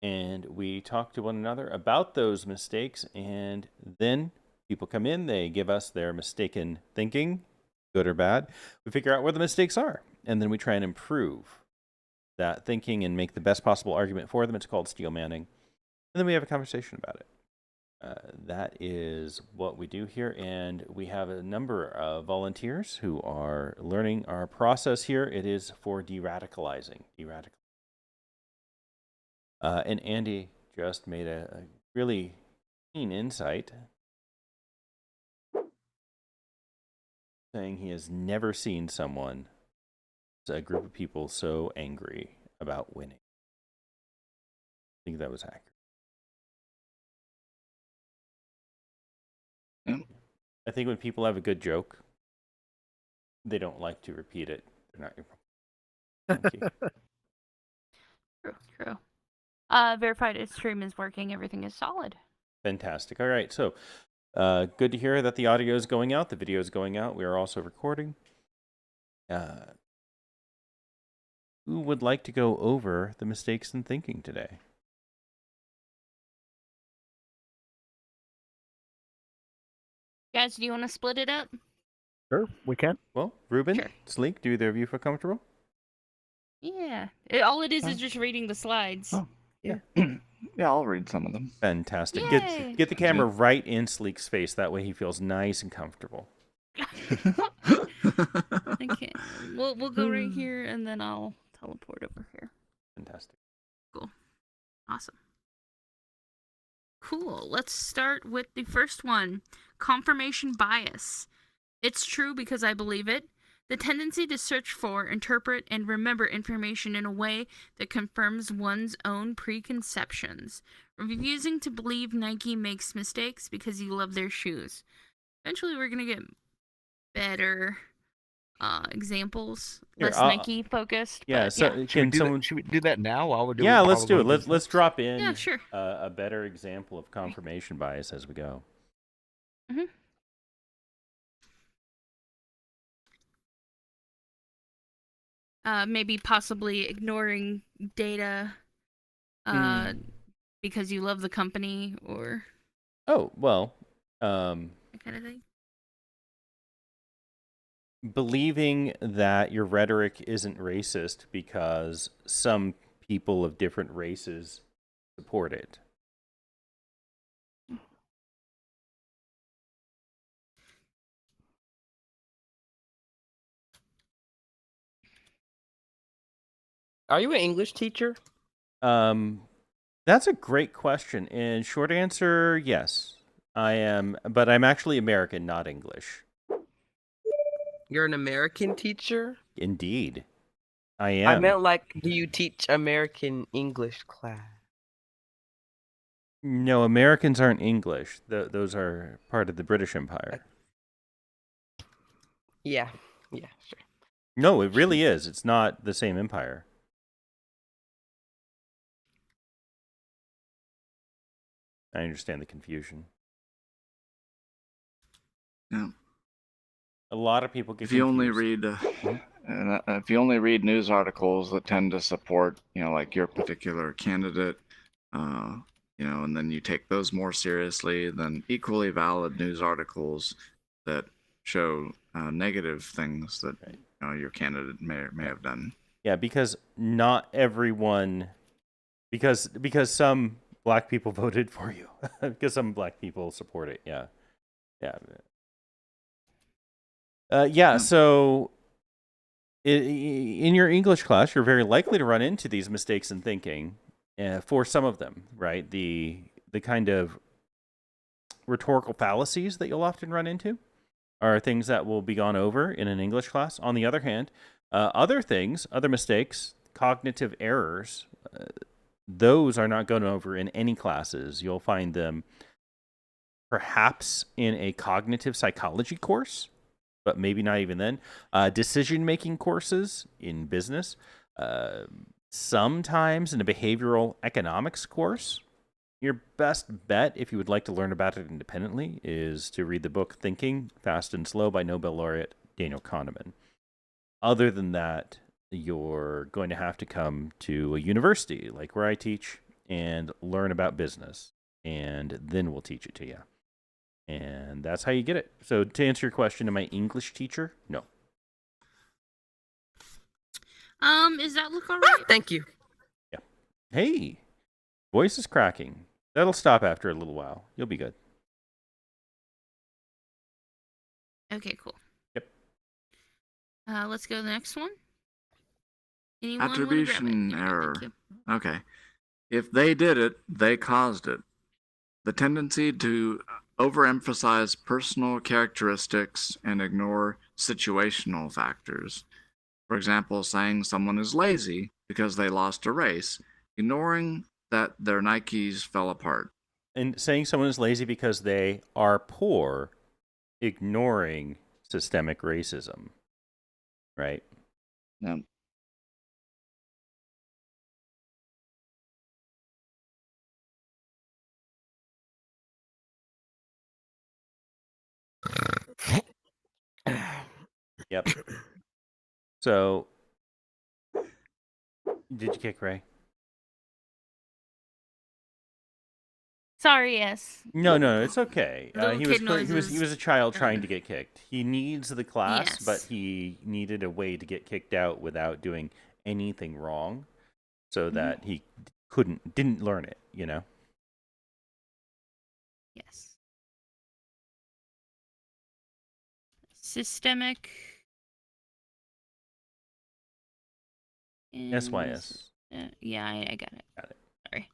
and we talk to one another about those mistakes, and then people come in, they give us their mistaken thinking, good or bad. We figure out where the mistakes are, and then we try and improve that thinking and make the best possible argument for them. It's called steel manning. And then we have a conversation about it. That is what we do here, and we have a number of volunteers who are learning our process here. It is for de-radicalizing. And Andy just made a really keen insight, saying he has never seen someone, a group of people, so angry about winning. I think that was accurate. Yeah. I think when people have a good joke, they don't like to repeat it. They're not your monkey. True. Verified stream is working. Everything is solid. Fantastic. All right. So good to hear that the audio is going out. The video is going out. We are also recording. Who would like to go over the mistakes in thinking today? Guys, do you want to split it up? Sure, we can. Well, Ruben, Sure. Sleek, do either of you feel comfortable? Yeah. All it is just reading the slides. Oh, yeah. Yeah, I'll read some of them. Fantastic. Yay. Get the camera right in Sleek's face. That way he feels nice and comfortable. Okay. We'll go right here, and then I'll teleport over here. Fantastic. Awesome. Cool. Let's start with the first one. Confirmation bias. It's true because I believe it. The tendency to search for, interpret, and remember information in a way that confirms one's own preconceptions. Refusing to believe Nike makes mistakes because you love their shoes. Eventually, we're going to get better examples, Here, less Nike focused. Yeah, but so Should we do that now while we're doing? Yeah, let's do it. Let's drop in Yeah, sure. a better example of confirmation bias as we go. Mm-hmm. Maybe possibly ignoring data because you love the company or Oh, well, that kind of thing. believing that your rhetoric isn't racist because some people of different races support it. Are you an English teacher? That's a great question. And short answer, yes, I am. But I'm actually American, not English. You're an American teacher? Indeed, I am. I meant like, do you teach American English class? No, Americans aren't English. Those are part of the British Empire. Yeah, sure. No, it really is. It's not the same empire. I understand the confusion. Yeah. A lot of people get If you only confused. read, if you only read news articles that tend to support, like your particular candidate, and then you take those more seriously than equally valid news articles that show negative things that your candidate may have done. Yeah, because not everyone, because some black people voted for you, because some black people support it. Yeah. So in your English class, you're very likely to run into these mistakes in thinking. For some of them, right? The kind of rhetorical fallacies that you'll often run into are things that will be gone over in an English class. On the other hand, other mistakes, cognitive errors, those are not gone over in any classes. You'll find them perhaps in a cognitive psychology course, but maybe not even then. Decision-making courses in business, sometimes in a behavioral economics course. Your best bet, if you would like to learn about it independently, is to read the book Thinking, Fast and Slow by Nobel laureate Daniel Kahneman. Other than that, you're going to have to come to a university, like where I teach, and learn about business, and then we'll teach it to you. And that's how you get it. So to answer your question, am I English teacher? No. Is that look alright? Thank you. Hey, voice is cracking. That'll stop after a little while. You'll be good. Okay, cool. Yep. Let's go to the next one. Anyone wanna grab it? Attribution Yeah, error. thank you. Okay. If they did it, they caused it. The tendency to overemphasize personal characteristics and ignore situational factors. For example, saying someone is lazy because they lost a race, ignoring that their Nikes fell apart. And saying someone is lazy because they are poor, ignoring systemic racism. Right? Yeah. Yep. So, did you kick Ray? Sorry, yes. No, it's okay. Little He was kid he was noises. a child trying to get kicked. He needs the class, Yes. but he needed a way to get kicked out without doing anything wrong, so that he didn't learn it. You know. Yes. Systemic. SYS. Yeah, I got it. Got it. Sorry.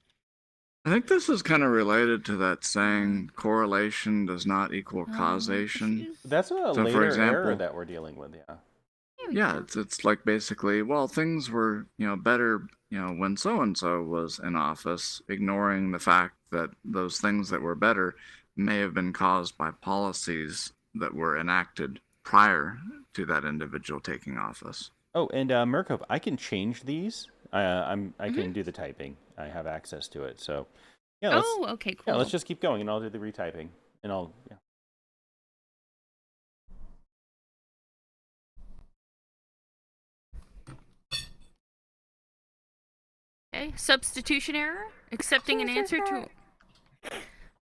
I think this is kind of related to that saying correlation does not equal causation. issues. That's a So, for later error example- that we're dealing with. Yeah. There we Yeah, go. it's like basically, well, things were, better, when so and so was in office, ignoring the fact that those things that were better may have been caused by policies that were enacted prior to that individual taking office. Oh, and Murkov, I can change these. I can do the typing. I have access to it. So, yeah. Let's, Oh, okay, cool. yeah, let's just keep going, and I'll do the retyping, and yeah. Okay, substitution error. Accepting an answer to.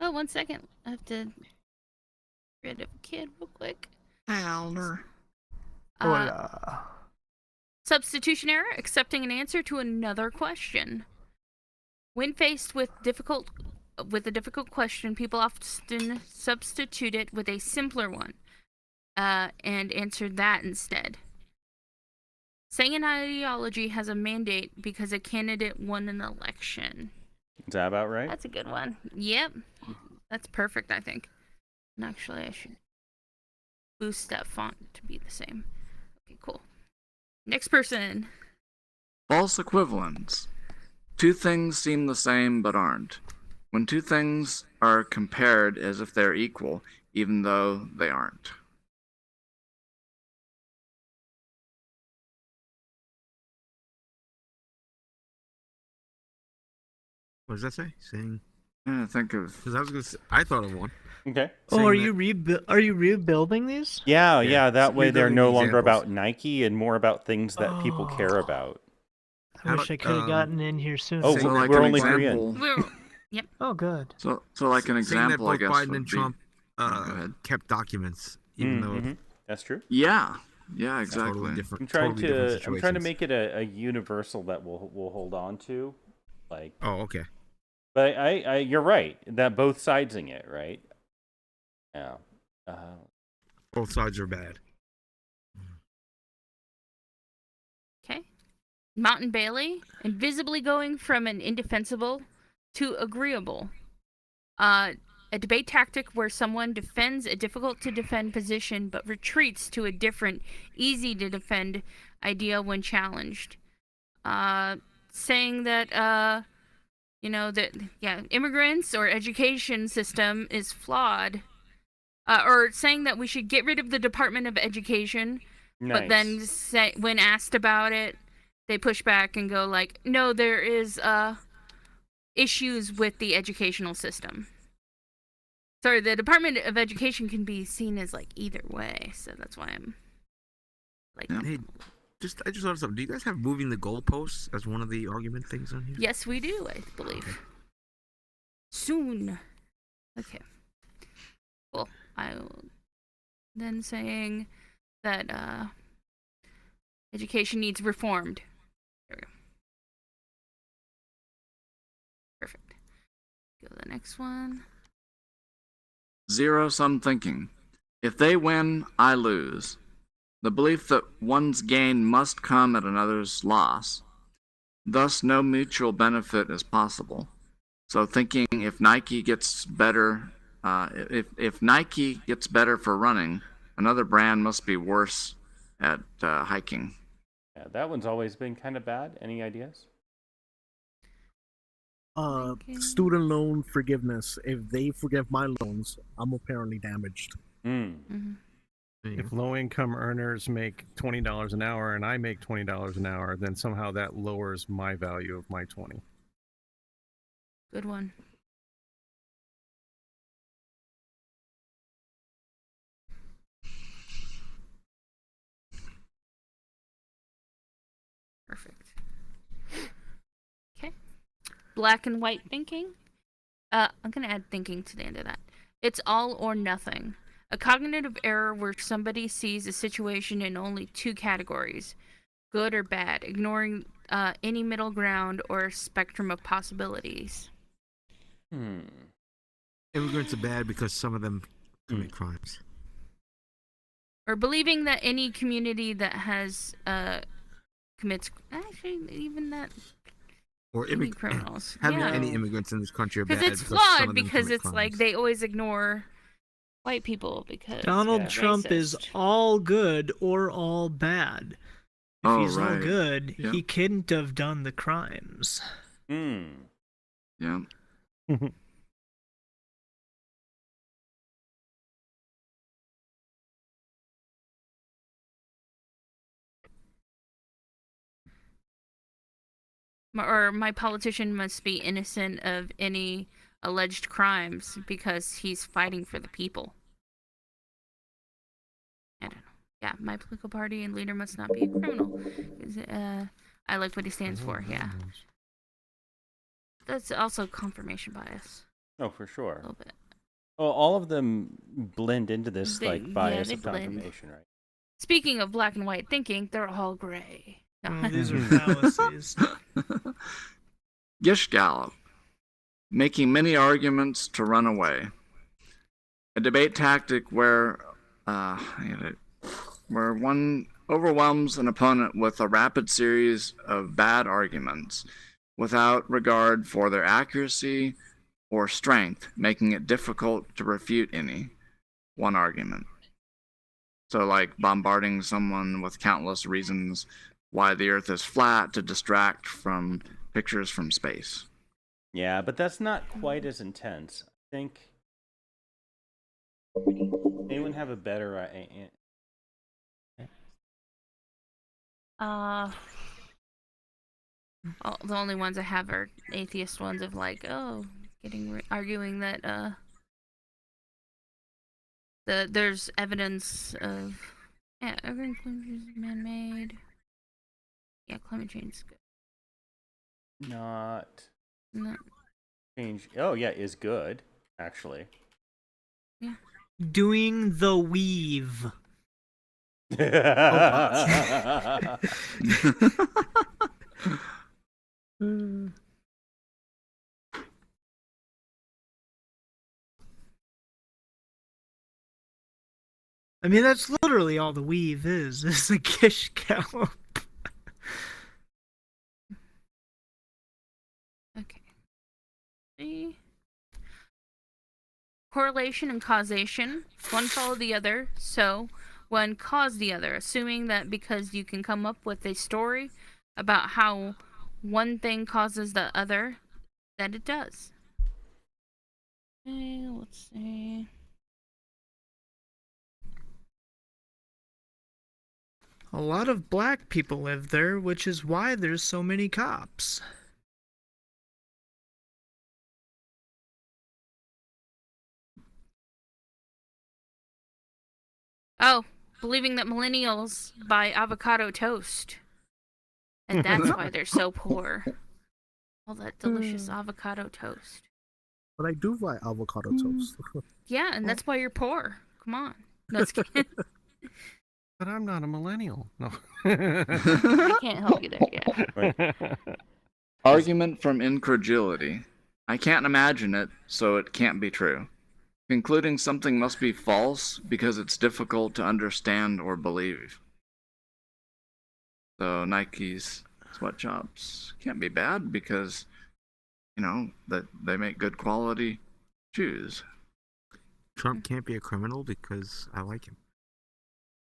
Oh, 1 second. I have to get rid of a kid real quick. Elder. Substitution error. Accepting an answer to another question. When faced with a difficult question, people often substitute it with a simpler one, and answer that instead. Saying an ideology has a mandate because a candidate won an election. Is that about right? That's a good one. Yep. That's perfect, I think. And actually, I should boost that font to be the same. Okay, cool. Next person. False equivalence. Two things seem the same but aren't. When two things are compared as if they're equal, even though they aren't. What does that say? Saying, Yeah, think of because I was gonna say, I thought of one. Okay. Saying are that- you rebuilding these? Yeah. Yeah, That way they're rebuilding no the longer examples. about Nike and more about things that people care Oh. about. I wish I could have gotten in here sooner. Oh, so Saying like we're an only three in. example. We're, Oh, good. So like an saying that example, I both guess Biden would and be. Trump go ahead. kept documents, even though Mhm. That's true. Yeah, totally exactly. different. I'm trying totally different to I'm trying to situations. make it a universal that we'll hold on to, like. Oh, okay. But I you're right that both sidesing it, right? Yeah. Both sides are bad. okay. Mountain Bailey. Invisibly going from an indefensible to agreeable. A debate tactic where someone defends a difficult to defend position but retreats to a different, easy to defend idea when challenged. Saying that, immigrants or education system is flawed. Or saying that we should get rid of the Department of Education, Nice. but then when asked about it, they push back and go like, no, there is issues with the educational system. Sorry, the Department of Education can be seen as like either way, so that's why I'm like. Yeah. Hey, I just thought of something. Do you guys have moving the goalposts as one of the argument things on here? Yes, we do, I believe. Soon. Okay. Cool. I will then saying that education needs reformed. There we go. Perfect. Go to the next one. Zero-sum thinking. If they win, I lose. The belief that one's gain must come at another's loss. Thus, no mutual benefit is possible. So thinking if Nike gets better, if Nike gets better for running, another brand must be worse at hiking. Yeah, that one's always been kind of bad. Any ideas? Thinking. Student loan forgiveness. If they forgive my loans, I'm apparently damaged. Mm-hmm. If low-income earners make $20 an hour and I make $20 an hour, then somehow that lowers my value of my 20. Good one. Perfect. Okay. Black and white thinking. I'm gonna add thinking to the end of that. It's all or nothing. A cognitive error where somebody sees a situation in only two categories, good or bad, ignoring any middle ground or spectrum of possibilities. Immigrants are bad because some of them commit crimes. Or believing that any community that has commits actually even that Or any criminals. having Yeah. any immigrants in this country are bad Because it's some flawed of them because commit it's like crimes. they always ignore white people because Donald they're Trump is racist. all good or all bad. If Oh, he's all right. good, Yep. he couldn't have done the crimes. Yeah. Or my politician must be innocent of any alleged crimes because he's fighting for the people. I don't know. Yeah, my political party and leader must not be a criminal. I like what he stands for. Yeah, that's also confirmation bias. Oh, for A sure. little bit. Well, all of them blend into this They- like bias yeah, of they blend. confirmation, right? Speaking of black and white thinking, they're all gray. No. Oh, these are fallacies. Gish Gallop. Making many arguments to run away. A debate tactic where one overwhelms an opponent with a rapid series of bad arguments without regard for their accuracy or strength, making it difficult to refute any one argument. So like bombarding someone with countless reasons why the earth is flat to distract from pictures from space. Yeah, but that's not quite as intense. I think. Anyone have a better? The only ones I have are atheist ones of like, arguing that there's evidence of everything is man-made. Yeah, climate change is good. Not No, change. Oh yeah, is good actually. yeah. Doing the weave. I mean, that's literally all the weave is a Gish Gallop. Okay. See? Correlation and causation. One follow the other, so one cause the other, assuming that because you can come up with a story about how one thing causes the other, that it does. Okay, let's see. A lot of black people live there, which is why there's so many cops. Oh, believing that millennials buy avocado toast. And that's why they're so poor. All that delicious avocado toast. But I do buy avocado toast. Yeah, and that's why you're poor. Come on. No, just kidding. But I'm not a millennial. No. I can't help you there yet. Argument from incredulity. I can't imagine it, so it can't be true. Concluding something must be false because it's difficult to understand or believe. So Nike's sweatshops can't be bad because, that they make good quality shoes. Trump can't be a criminal because I like him.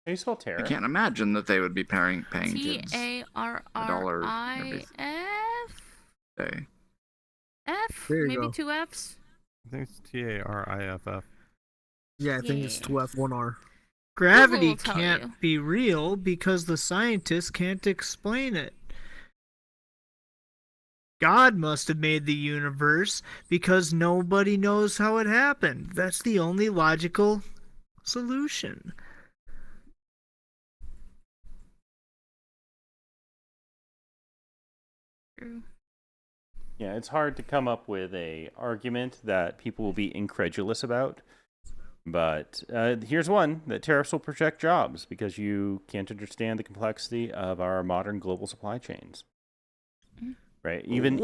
How do you spell I terror? can't imagine that they would be paying kids TARRIF? day. F? There you Maybe go. 2 Fs? I think it's TARIFF. Yeah, I think it's Yeah. 2F, 1R. Gravity will tell can't you. be real because the scientists can't explain it. God must have made the universe because nobody knows how it happened. That's the only logical solution. True. Yeah, it's hard to come up with a argument that people will be incredulous about. But here's one, that tariffs will protect jobs because you can't understand the complexity of our modern global supply chains. Right? Even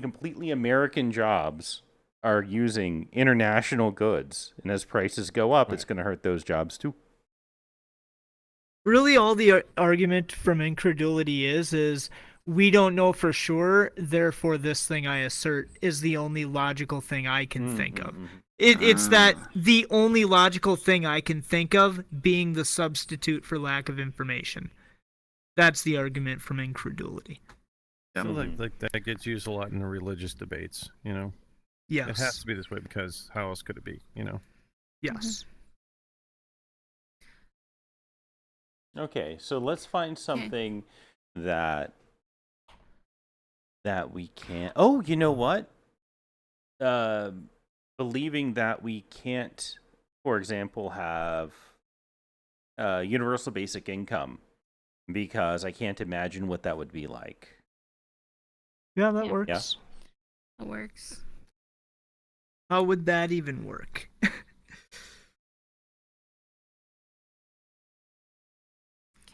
completely American jobs are using international goods. And as prices go up, it's going to hurt those jobs too. Really, all the argument from incredulity is we don't know for sure, therefore this thing I assert is the only logical thing I can think of. It's that the only logical thing I can think of being the substitute for lack of information. That's the argument from incredulity. Yeah. So like that gets used a lot in the religious debates, It Yes. has to be this way because how else could it be, Yes. Okay, so let's find something that we can't. Oh, you know what? Believing that we can't, for example, have universal basic income because I can't imagine what that would be like. Yeah, that Yeah. works. It works. How would that even work?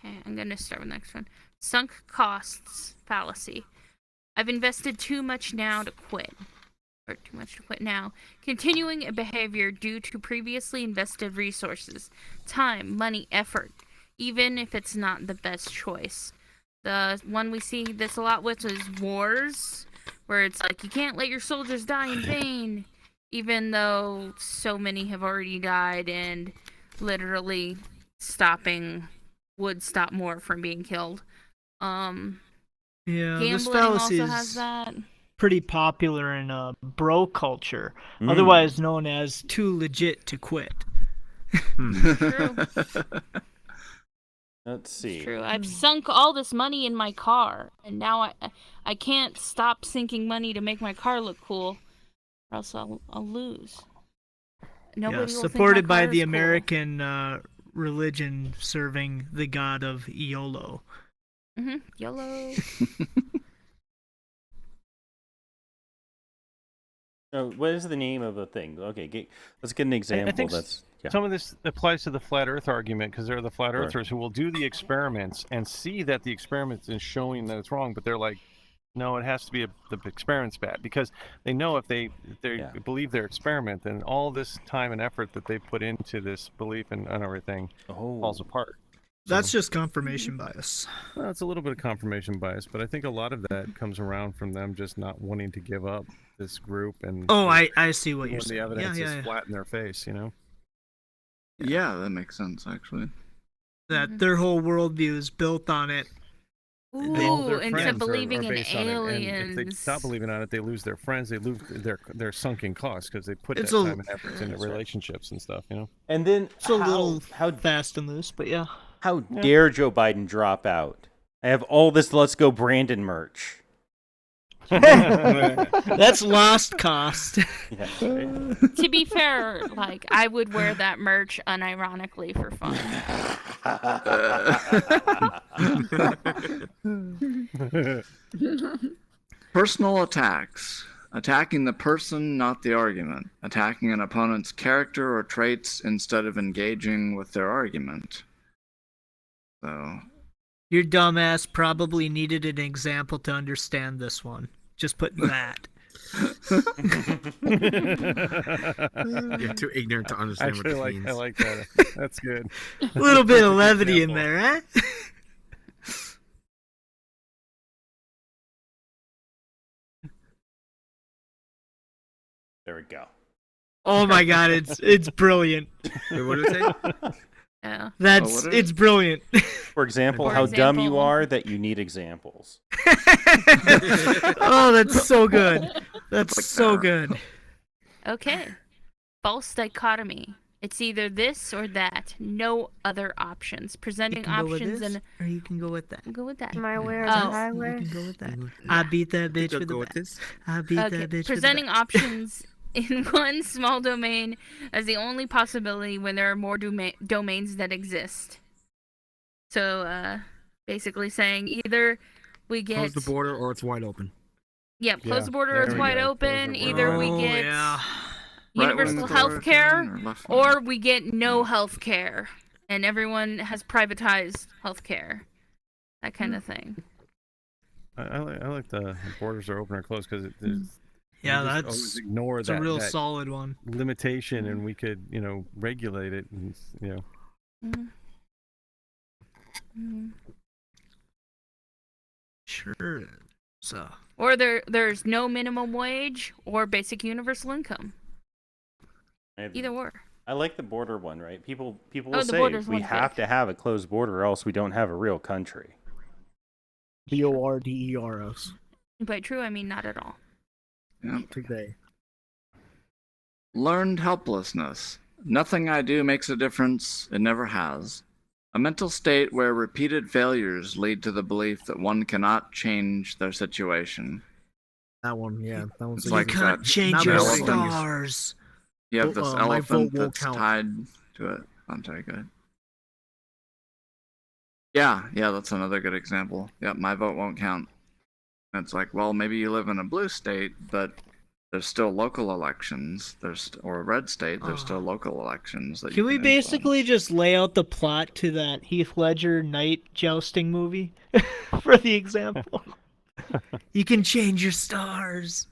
Okay, I'm going to start with the next one. Sunk costs fallacy. I've invested too much now to quit. Or too much to quit now. Continuing a behavior due to previously invested resources, time, money, effort, even if it's not the best choice. The one we see this a lot with is wars, where it's like you can't let your soldiers die in vain, even though so many have already died, and literally stopping would stop more from being killed. Yeah, this Gambling fallacy also has is that. pretty popular in bro culture, Mm. otherwise known as too legit to quit. True. Let's see. It's true. I've sunk all this money in my car, and now I can't stop sinking money to make my car look cool, or else I'll lose. Nobody will think my supported by car the is cool. American religion serving the god of Iolo. Yellow. Oh, what is the name of a thing? Okay, let's get an example. think That's Some of this applies to the flat Earth argument because there are the flat Sure. earthers who will do the experiments and see that the experiment is showing that it's wrong, but they're like, no, it has to be the experiment's bad because they know if they Yeah. believe their experiment, then all this time and effort that they put into this belief and everything falls apart. That's just confirmation bias. Well, it's a little bit of confirmation bias, but I think a lot of that comes around from them just not wanting to give up this group and Oh, I see what when you're the saying. evidence yeah. is flat in their face, Yeah, that makes sense actually. That their whole worldview is built on it. All their Ooh, into friends believing in based on it, aliens. and if they stop believing on it, they lose their friends, they lose their sunken costs because they put It's that a- time and effort into relationships and stuff, And then It's a little how fast and loose, but yeah. how dare Joe Biden drop out? I have all this Let's Go Brandon merch. That's lost cost. Yeah, right? To be fair, like I would wear that merch unironically for fun. Personal attacks. Attacking the person, not the argument. Attacking an opponent's character or traits instead of engaging with their argument. So, Your dumbass probably needed an example to understand this one. Just put that. You're too ignorant to understand Actually, what it means. I like that. That's good. A little bit of Perfect levity in example. there, huh? There we go. Oh my god, it's brilliant. Wait, what did it say? Yeah. That's what is it's brilliant. For example, For how dumb you example- are that you need examples. Oh, that's so good. That's Like so that. good. Okay. False dichotomy. It's either this or that. No other options. You Presenting can go with options this, and or you can go with that. go with that. My way or Oh. the You highway. can go with that. I beat that bitch Go with the with bat. this. I beat Okay. that bitch Presenting with the bat. options in one small domain as the only possibility when there are more domains that exist. So, basically saying either we get Close the border or it's wide open. Yep, close Yeah, the border, there it's we wide go. open. Close the Either we Oh, get yeah. universal right-wing health care, authoritarian or left-wing? or we get no health care, and everyone has privatized health care. That kind of thing. I like the borders are open or closed because Yeah, always that's ignore it's a that, real that solid one. limitation, and we could regulate it, and Mhm. Mhm. Sure. So Or there's no minimum wage or basic universal income. Either or. I like the border one, right? People Oh, will the say border's we one's have good. to have a closed border, or else we don't have a real country. BORDERS. By true, I mean not at all. Yeah. Today. Learned helplessness. Nothing I do makes a difference. It never has. A mental state where repeated failures lead to the belief that one cannot change their situation. That one, yeah. That one's It's you like can't that- change not your elephant. stars. You have this my vote elephant won't that's count. tied to it. I'm sorry, go ahead. Yeah, that's another good example. Yeah, my vote won't count. It's like, well, maybe you live in a blue state, but there's still local elections. Or a red state, there's still local elections. That Can you we influence. basically just lay out the plot to that Heath Ledger night jousting movie for the example? You can change your stars.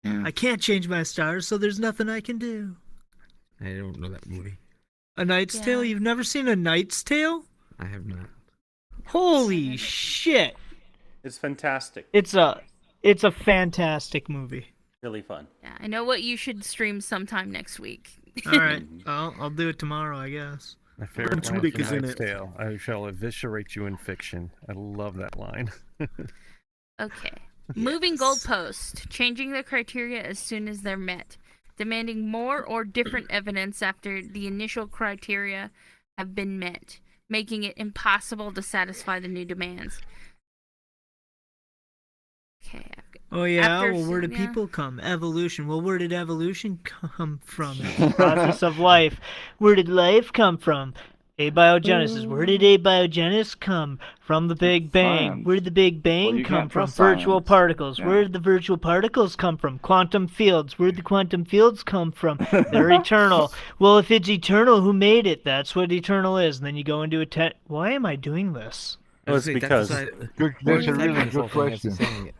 Yeah. I can't change my stars, so there's nothing I can do. I don't know that movie. A Knight's Yeah. Tale? You've never seen A Knight's Tale? I have not. Holy shit! It's fantastic. It's a fantastic movie. Really fun. Yeah, I know what you should stream sometime next week. All right, I'll do it tomorrow, I guess. my favorite line Tudyk from is in Knight's it. Tale. I shall eviscerate you in fiction. I love that line. Okay. Moving goalpost. Changing the criteria as soon as they're met. Demanding more or different evidence after the initial criteria have been met. Making it impossible to satisfy the new demands. Okay. Oh yeah, After well where s- did yeah. people come? Evolution. Well, where did evolution come from? The process of life. Where did life come from? Abiogenesis. Where did abiogenesis come from? The Big Bang. Science. Where did the Big Bang Well, you come can't from? trust Virtual science. particles. Yeah. Where did the virtual particles come from? Quantum fields. Where did the quantum fields come from? They're eternal. Well, if it's eternal, who made it? That's what eternal is. And then you go into a Why am I doing this? Well, it's because That's a really good question.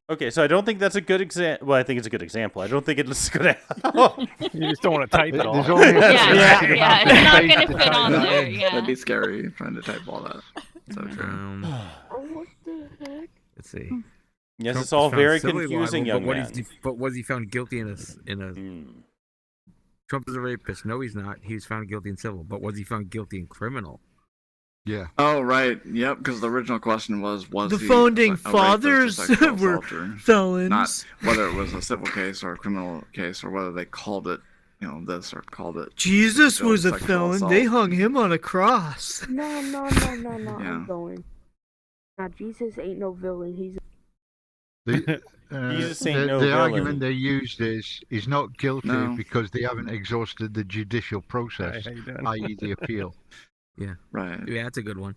okay, so I don't think that's a good example. Well, I think it's a good example. I don't think it's good. Oh, You just don't want to type it all. There's only a- Yeah, it's not gonna fit on there. Yeah. That'd be scary trying to type all that. So true. What the heck? Let's see. yes, Trump it's all was found very civilly confusing, liable, young but man. But was he found guilty in a? Hmm. Trump is a rapist. No, he's not. He was found guilty in civil. But was he found guilty in criminal? Yeah. Oh right, yep. Because the original question was The he founding a rapist or fathers sexual were assaulter? felons. Not whether it was a civil case or a criminal case, or whether they called it, this or called it. Jesus still was a sexual felon. assault. They hung him on a cross. No. Yeah. I'm going. Now Jesus ain't no villain. He's The, Jesus ain't the, no the villain. argument they used is he's not guilty No. because they haven't exhausted the judicial process, How you doing? i.e., the appeal. Right. Yeah, that's a good one.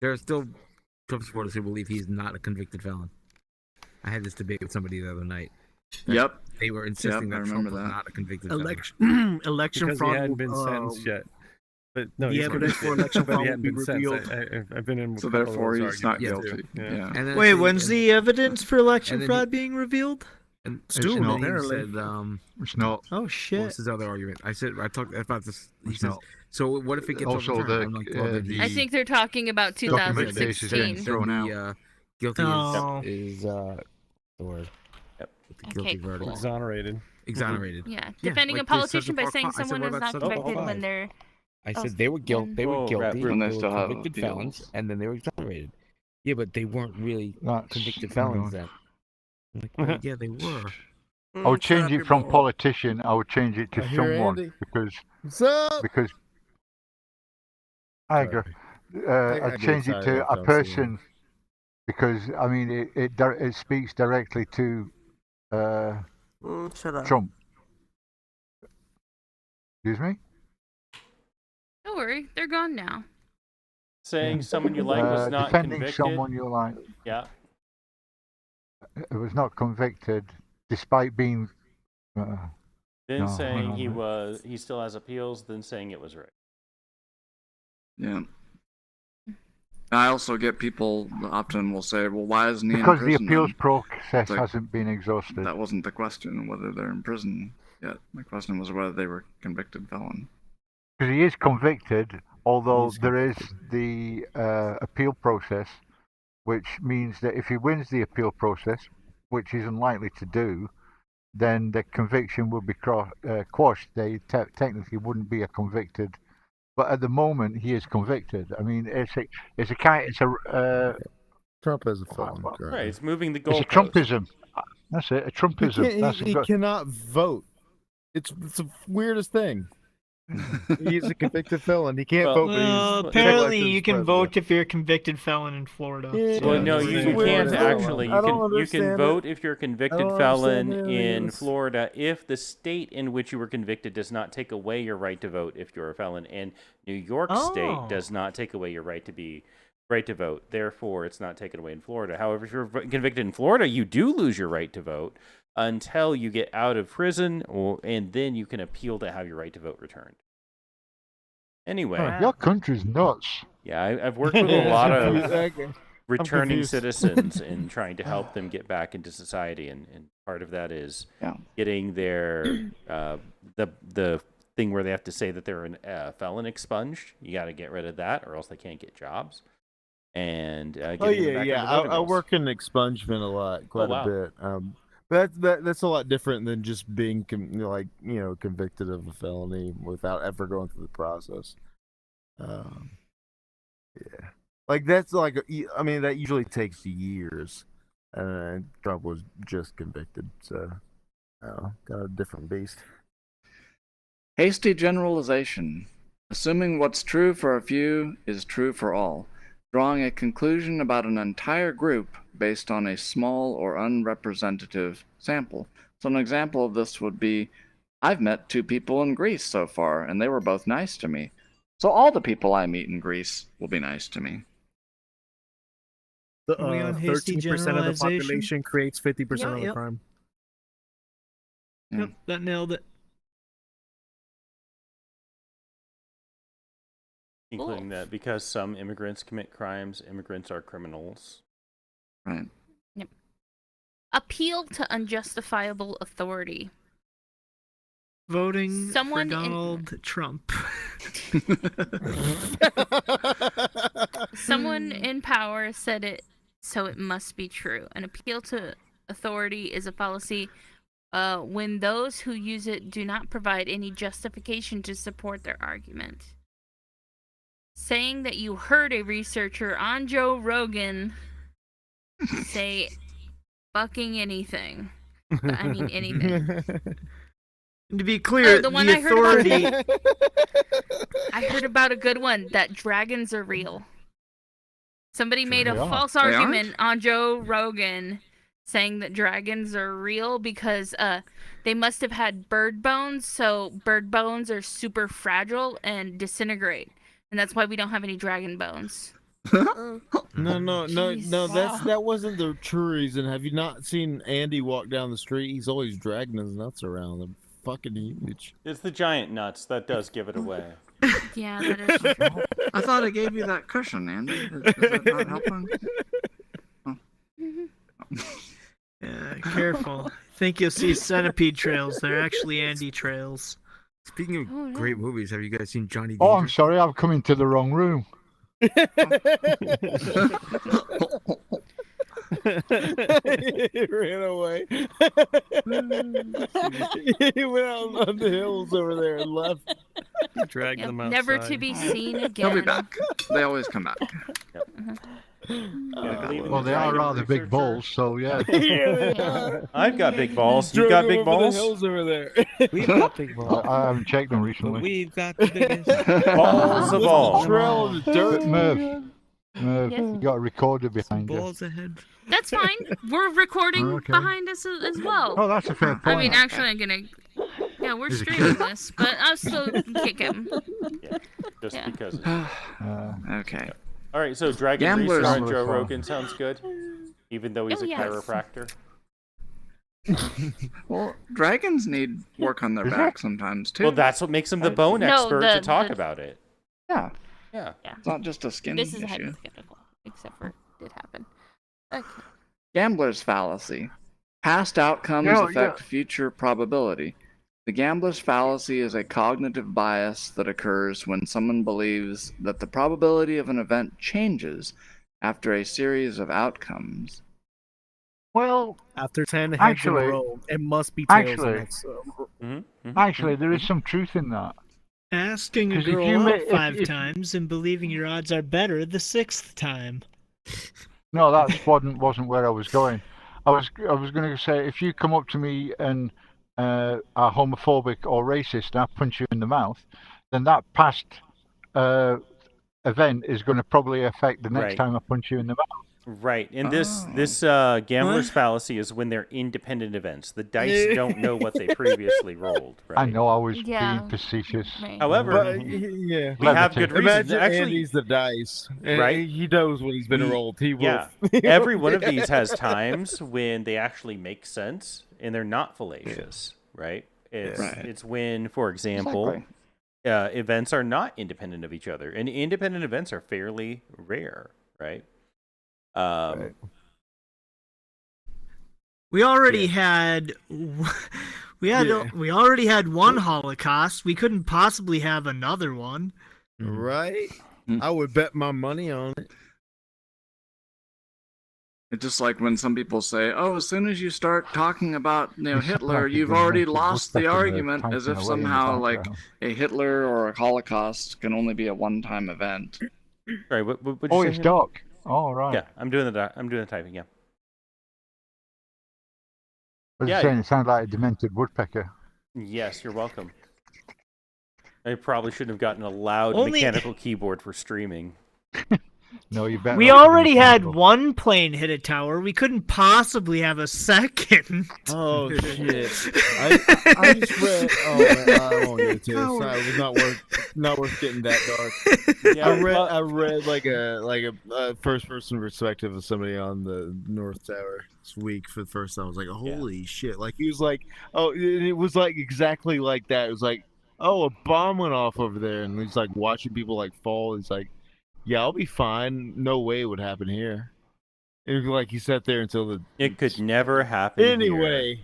There are still Trump supporters who believe he's not a convicted felon. I had this debate with somebody the other night. Yep. They were insisting I that remember Trump was that. not a convicted felon. Election Because fraud. he hadn't been will, sentenced yet. But no, the he's evidence for convicted, election but fraud he will hadn't be been sentenced. revealed. I've been in. So a couple of therefore, those he's not arguments guilty. too. Yeah. Yeah. And then Wait, he- when's and- the evidence for election and then fraud he- being revealed? and Soon, and then apparently. he said, It's not. Oh what shit! was his other argument? I talked about this. He It's says, not. so what if it gets Also, overturned? the- I'm like, well, then the- I think they're talking about Document case is getting 2016. thrown then out. guilty Oh. is the word. Yep. The guilty Okay, verdict. cool. Exonerated. Exonerated. Yeah, Yeah, defending like a the politician by Central saying Park- I said, someone what is about not Central convicted Park when Five? they're I Oh, said they were Oh, guilty, when they were still have convicted appeals. felons, and then they were exonerated. Yeah, but they weren't really That's, convicted hang felons on. then. I'm like, well, yeah, they were. I would change it from politician. I would change it to I hear someone Andy. because What's up? I agree. I I'd get change it excited to every a time I see person because I mean it speaks directly to Shut up. Trump. Excuse me. don't worry, they're gone now. Saying someone you like was not defending convicted. someone you like. Yeah. It was not convicted despite being. Then No, saying no. he still has appeals. Then saying it was right. Yeah. I also get people often will say, "Well, why isn't he Because in the prison?" appeals then? process like- hasn't been exhausted. That wasn't the question whether they're in prison yet. The question was whether they were convicted felon. Because he is convicted, although there is the appeal process, which means that if he wins the appeal process, which he's unlikely to do, then the conviction will be quashed. They technically wouldn't be a convicted, but at the moment he is convicted. I mean, it's a Trump has a felon. Right. It's moving the it's a goalpost. Trumpism. That's it. A Trumpism. That's He cannot vote. It's the weirdest thing. He's a convicted felon. He can't Well, vote. But Well, he's apparently elected you as can president. vote if you're a convicted felon in Florida. Yeah. Well, no, It's you the can't weirdest thing. actually. I don't You can understand vote it. if you're a convicted I don't felon understand any of in this. Florida if the state in which you were convicted does not take away your right to vote if you're a felon, and New York State Oh. does not take away your right to vote. Therefore, it's not taken away in Florida. However, if you're convicted in Florida, you do lose your right to vote until you get out of prison, and then you can appeal to have your right to vote returned. Anyway, Your country's nuts. yeah, I've worked with a lot of Okay. returning confused. citizens and trying to help them get back into society, and part of that is Yeah. getting their the thing where they have to say that they're a felon expunged. You got to get rid of that, or else they can't get jobs. And Oh getting them yeah, back yeah. on the voting I rolls. work in expungement a lot, quite wow. a bit. But that's a lot different than just being convicted of a felony without ever going through the process. Yeah, like that's like I mean that usually takes years, and Trump was just convicted, so kind of a different beast. Hasty generalization. Assuming what's true for a few is true for all. Drawing a conclusion about an entire group based on a small or unrepresentative sample. So an example of this would be, I've met 2 people in Greece so far, and they were both nice to me. So all the people I meet in Greece will be nice to me. The Are we on hasty 13% of the generalization? population creates 50% of the Yep. crime. Yeah. Yep, that nailed it. including that because some immigrants commit crimes, immigrants are criminals. Right. appeal to unjustifiable authority. Voting Someone for in- Donald Trump. Someone in power said it, so it must be true. An appeal to authority is a fallacy when those who use it do not provide any justification to support their argument. Saying that you heard a researcher on Joe Rogan say fucking anything. I mean anything. And to be clear, the one the I heard authority. about I heard about a good one, that dragons are real. Somebody made a they are. false They argument on Joe Rogan saying that dragons are real because they must have had bird bones, so bird bones are super fragile and disintegrate. And that's why we don't have any dragon bones. No, Jeez. that wasn't the true reason. Have you not seen Andy walk down the street? He's always dragging his nuts around. They're fucking huge. It's the giant nuts that does give it away. Yeah, that is true. I thought I gave you that cushion, Andy. Is that not helping? Yeah, careful. Think you'll see centipede trails. They're actually Andy trails. Speaking of great movies, have you guys seen Johnny Oh, I'm Dangerous? sorry, I've come into the wrong room. He ran away. He went out on the hills over there and left. Drag Yep, them outside. never to be seen again. They'll be back. They always come back. Well, they are rather big balls, so yeah. I've got big balls. You got big balls? Hills over there. We've got big balls. I haven't checked them recently. We've got the biggest Balls of all. Trail of the dirt. Merv, Yes. you got a recorder behind you. balls ahead. That's fine. We're recording Okay. behind us as well. Oh, that's a fair point. I mean, actually, I'm gonna. Yeah, we're streaming this, but I'll still kick him. Yeah, just Yeah. because. Okay. All right, so Dragon Gamblers. Research on Joe Gamblers. Rogan sounds good, even though he's Oh, a yes. chiropractor. Well, dragons need work on their Is back sometimes too. Well, that's what makes him the bone No, expert to the- talk the- about it. yeah. Yeah. It's not just a skin This is issue. hypothetical, except for it did happen. Okay. Gambler's fallacy. Past outcomes Yeah, affect yeah. future probability. The gambler's fallacy is a cognitive bias that occurs when someone believes that the probability of an event changes after a series of outcomes. Well, After 10 heads Actually- in a row, it must be tails. actually- next. actually, there is some truth in that. Asking a 'Cause if girl you out ma- if- 5 if- times and believing your odds are better the 6th time. No, that wasn't where I was going. I was going to say, if you come up to me and are homophobic or racist and I punch you in the mouth, then that past event is going to probably affect the next Right. time I punch you in the mouth. Right, and this Oh. gambler's fallacy is when they're independent events. The dice don't know what they previously rolled. Right. I know I was Yeah. being facetious. Right. However, But yeah. we have Levity. good reason. Imagine Actually, Andy's the dice. And Right? He knows when he's been He- rolled. He will. yeah, every one of these has times when they actually make sense and they're not fallacious. Right. It's Right. it's when, for example, Exactly. events are not independent of each other, and independent events are fairly rare. Right. We already had we already had one Holocaust. We couldn't possibly have another one. Right? Hmm. I would bet my money on it. It's just like when some people say, "Oh, as soon as you start talking about You Hitler, sound like you've you're already making lost the woodpecker argument," typing as if away in the somehow like background. a Hitler or a Holocaust can only be a one-time event. Right. What Oh, you it's say? Doc. Oh, right. Yeah, I'm doing the typing. Yeah. I was Yeah. saying it sounded like a demented woodpecker. Yes, you're welcome. I probably shouldn't have gotten a loud Only- mechanical keyboard for streaming. No, you better. We not be already had mechanical. one plane hit a tower. We couldn't possibly have a second. Oh shit! I just read. Oh, man, I won't get into it. It's not, it was not worth getting that dark. Yeah, I read like a first person perspective of somebody on the North Tower this week for the first time. I was like, holy shit! Like he was like, oh, it was like exactly like that. It was like, oh, a bomb went off over there, and he's like watching people like fall. He's like, yeah, I'll be fine. No way it would happen here. It was like he sat there until the. It could never happen. here.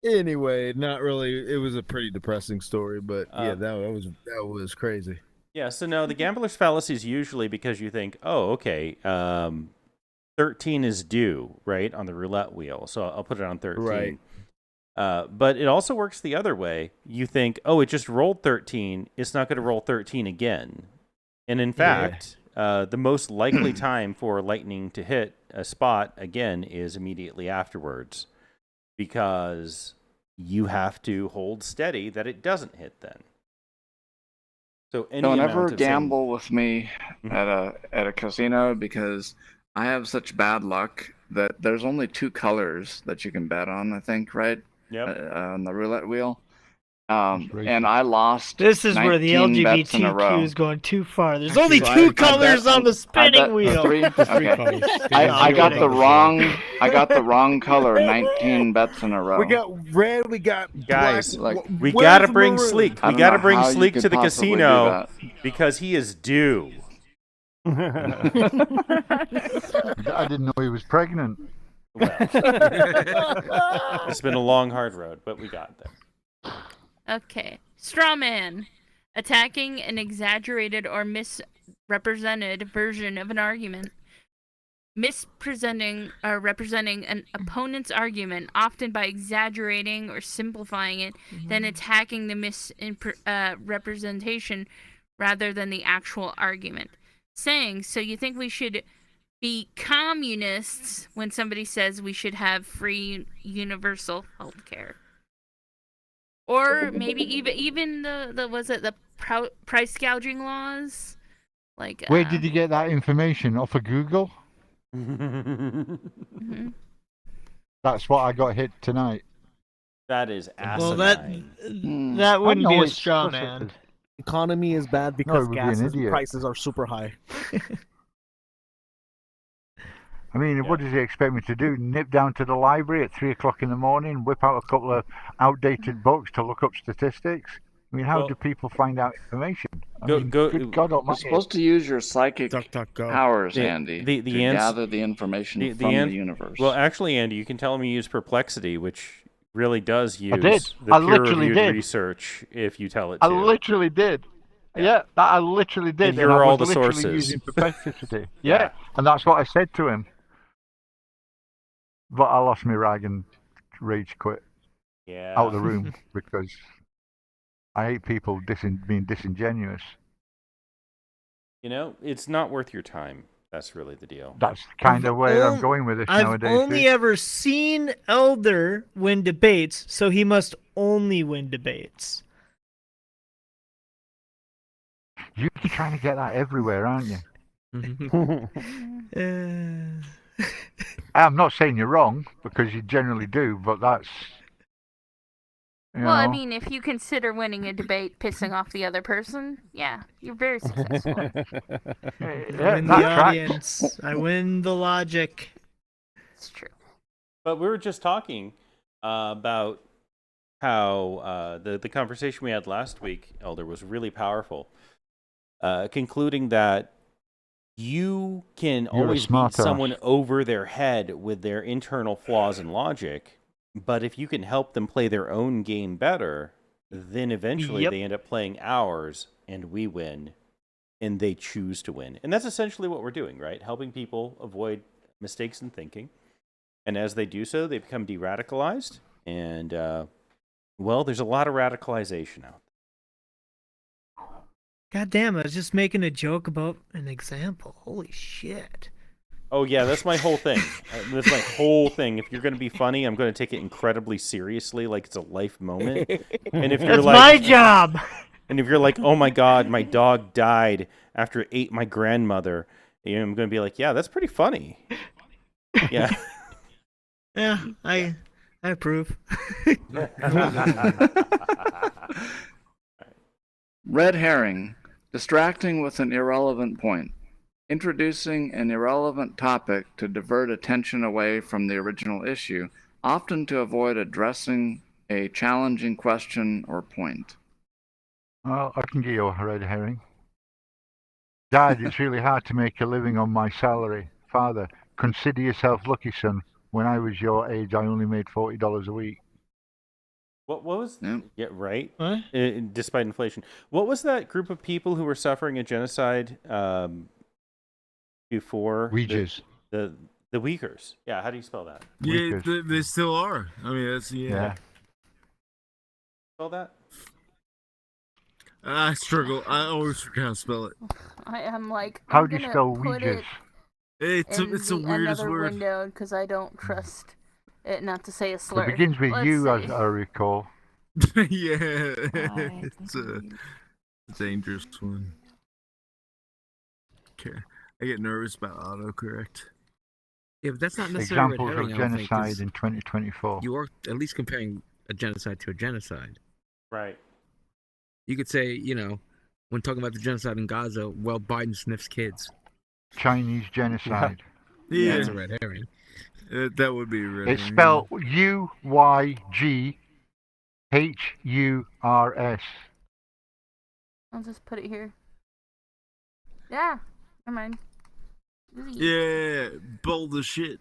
Anyway, not really. It was a pretty depressing story, but yeah, that was crazy. Yeah, so no, the gambler's fallacy is usually because you think, oh, okay, 13 is due, right, on the roulette wheel, so I'll put it on 13. Right. But it also works the other way. You think, oh, it just rolled 13, it's not going to roll 13 again. And in fact, the most likely time for lightning to hit a spot, again, is immediately afterwards, because you have to hold steady that it doesn't hit then. So any Don't amount ever of saying- gamble with me Mhm. at a casino because I have such bad luck that there's only 2 colors that you can bet on. I think, right? Yep. On the roulette wheel. That's racist. And I lost. This is where the 19 bets in a row. LGBTQ is going too far. There's Actually, only I- two I colors bet- on the I spinning bet wheel. 3. There's 3 Okay. colors. I got the wrong. Colors. I got the wrong color. 19 bets in a row. We got red. We got Guys, black. like, We Where's gotta the bring maroon? Sleek. I We don't gotta know bring how you Sleek could to the possibly do casino that. because he is due. I didn't know he was pregnant. Well, it's been a long, hard road, but we got there. Okay. Straw man. Attacking an exaggerated or misrepresented version of an argument. Mispresenting or representing an opponent's argument, often by exaggerating or simplifying it, then attacking the misrepresentation rather than the actual argument. Saying, so you think we should be communists when somebody says we should have free universal health care. Or maybe even the was it the price gouging laws? Like Where did you get that information? Off of Google? Mhm. That's what I got hit tonight. That is Well, asinine. that wouldn't I be know a it's straw just- man. Economy is bad No, because it would be an gas idiot. prices are super high. I mean, what does he expect me to do? Nip down to the library at 3 o'clock in the morning, whip out a couple of outdated books to look up statistics? I mean, how Well, do people find out information? I go- mean, go- good God You're Almighty. supposed to use your psychic DuckDuckGo. powers, The- Andy, the to ans- gather the information the from an- the universe. Well, actually, Andy, you can tell him you use Perplexity, which really does use did. the I literally peer-reviewed did. research if you tell it I to. literally did. Yeah, that I literally did. And here I are all was the literally sources. using Perplexity. Yeah. Yeah, and that's what I said to him. But I lost my rag and rage quit Yeah. out of the room because I hate people being disingenuous. You know, it's not worth your time. That's really the deal. That's the kind of way I'm on- going with this I've nowadays. only dude. ever seen Elder win debates, so he must only win debates. You're trying to get that everywhere, aren't you? I'm not saying you're wrong because you generally do, but that's. You Well, I know. mean, if you consider winning a debate pissing off the other person, yeah, you're very successful. I Yeah, win that the tracks. audience. I win the logic. It's true. But we were just talking about how the conversation we had last week, Elder, was really powerful. Concluding that you can You're a always beat smart ass. someone over their head with their internal flaws and logic, but if you can help them play their own game better, then eventually Yep. they end up playing ours and we win and they choose to win. And that's essentially what we're doing, right? Helping people avoid mistakes in thinking. And as they do so, they become de-radicalized. And, well, there's a lot of radicalization out there. God damn, I was just making a joke about an example. Holy shit. Oh, yeah, that's my whole thing. That's my whole thing. If you're going to be funny, I'm going to take it incredibly seriously, like it's a life moment. And if you're That's like, my job. And if you're like, oh my God, my dog died after it ate my grandmother, you know, I'm going to be like, yeah, that's pretty funny. Yeah. Yeah, I approve. Red herring, distracting with an irrelevant point. Introducing an irrelevant topic to divert attention away from the original issue, often to avoid addressing a challenging question or point. Well, I can give you a red herring. Dad, it's really hard to make a living on my salary. Father, consider yourself lucky, son. When I was your age, I only made $40 a week. What was? Yep. Yeah, right. What? Despite inflation, what was that group of people who were suffering a genocide before Uyghurs. the Uyghurs? Yeah, how do you spell that? Yeah, Weakers. they still are. I mean, that's Yeah. Spell that? I struggle. I always forget how to spell it. I am like, How I'm do you gonna spell put Uyghurs? it It's a in the weirdest another word. window because I don't trust it not to say a It slur. begins with Let's U, see. as I recall. Yeah. I It's a, The dangerous one. Okay. I get nervous about autocorrect. Yeah, but that's not necessarily Examples red herring, of I don't think, 'cause genocide in 2024. you are at least comparing a genocide to a genocide. Right. You could say, when talking about the genocide in Gaza, well, Biden sniffs kids. Chinese genocide. Yeah, That's a red herring. that would be red. It's herring. spelled UYGHURS. I'll just put it here. Yeah, never mind. Yeah, bold as shit.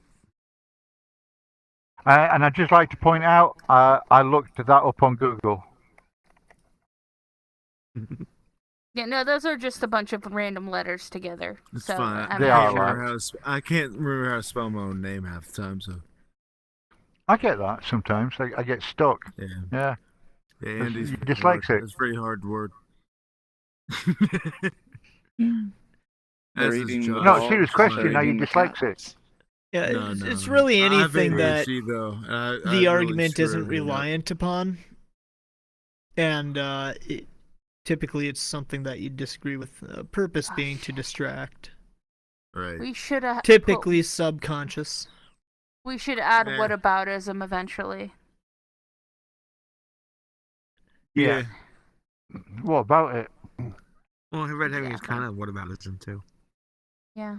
And I'd just like to point out, I looked that up on Google. Yeah, no, those are just a bunch of random letters together. It's so fine. I'm They not are sure. right. I can't remember how to spell my own name half the time, so I get that sometimes. I get stuck. yeah. Yeah. Yeah, Andy's You're pretty hard. dyslexic. It's a pretty hard word. They're As is eating Josh. No, serious dogs, question. they're Are you eating the dyslexic? cats. Yeah, No, it's no. really I have anything that ADHD, though. I the really argument screw isn't everything up. reliant upon, and typically it's something that you disagree with. Purpose being to distract. Right. We should have Typically subconscious. We should add Eh. whataboutism eventually. Yeah. What about it? Well, red herring Yeah, is kind of whataboutism, too. Yeah.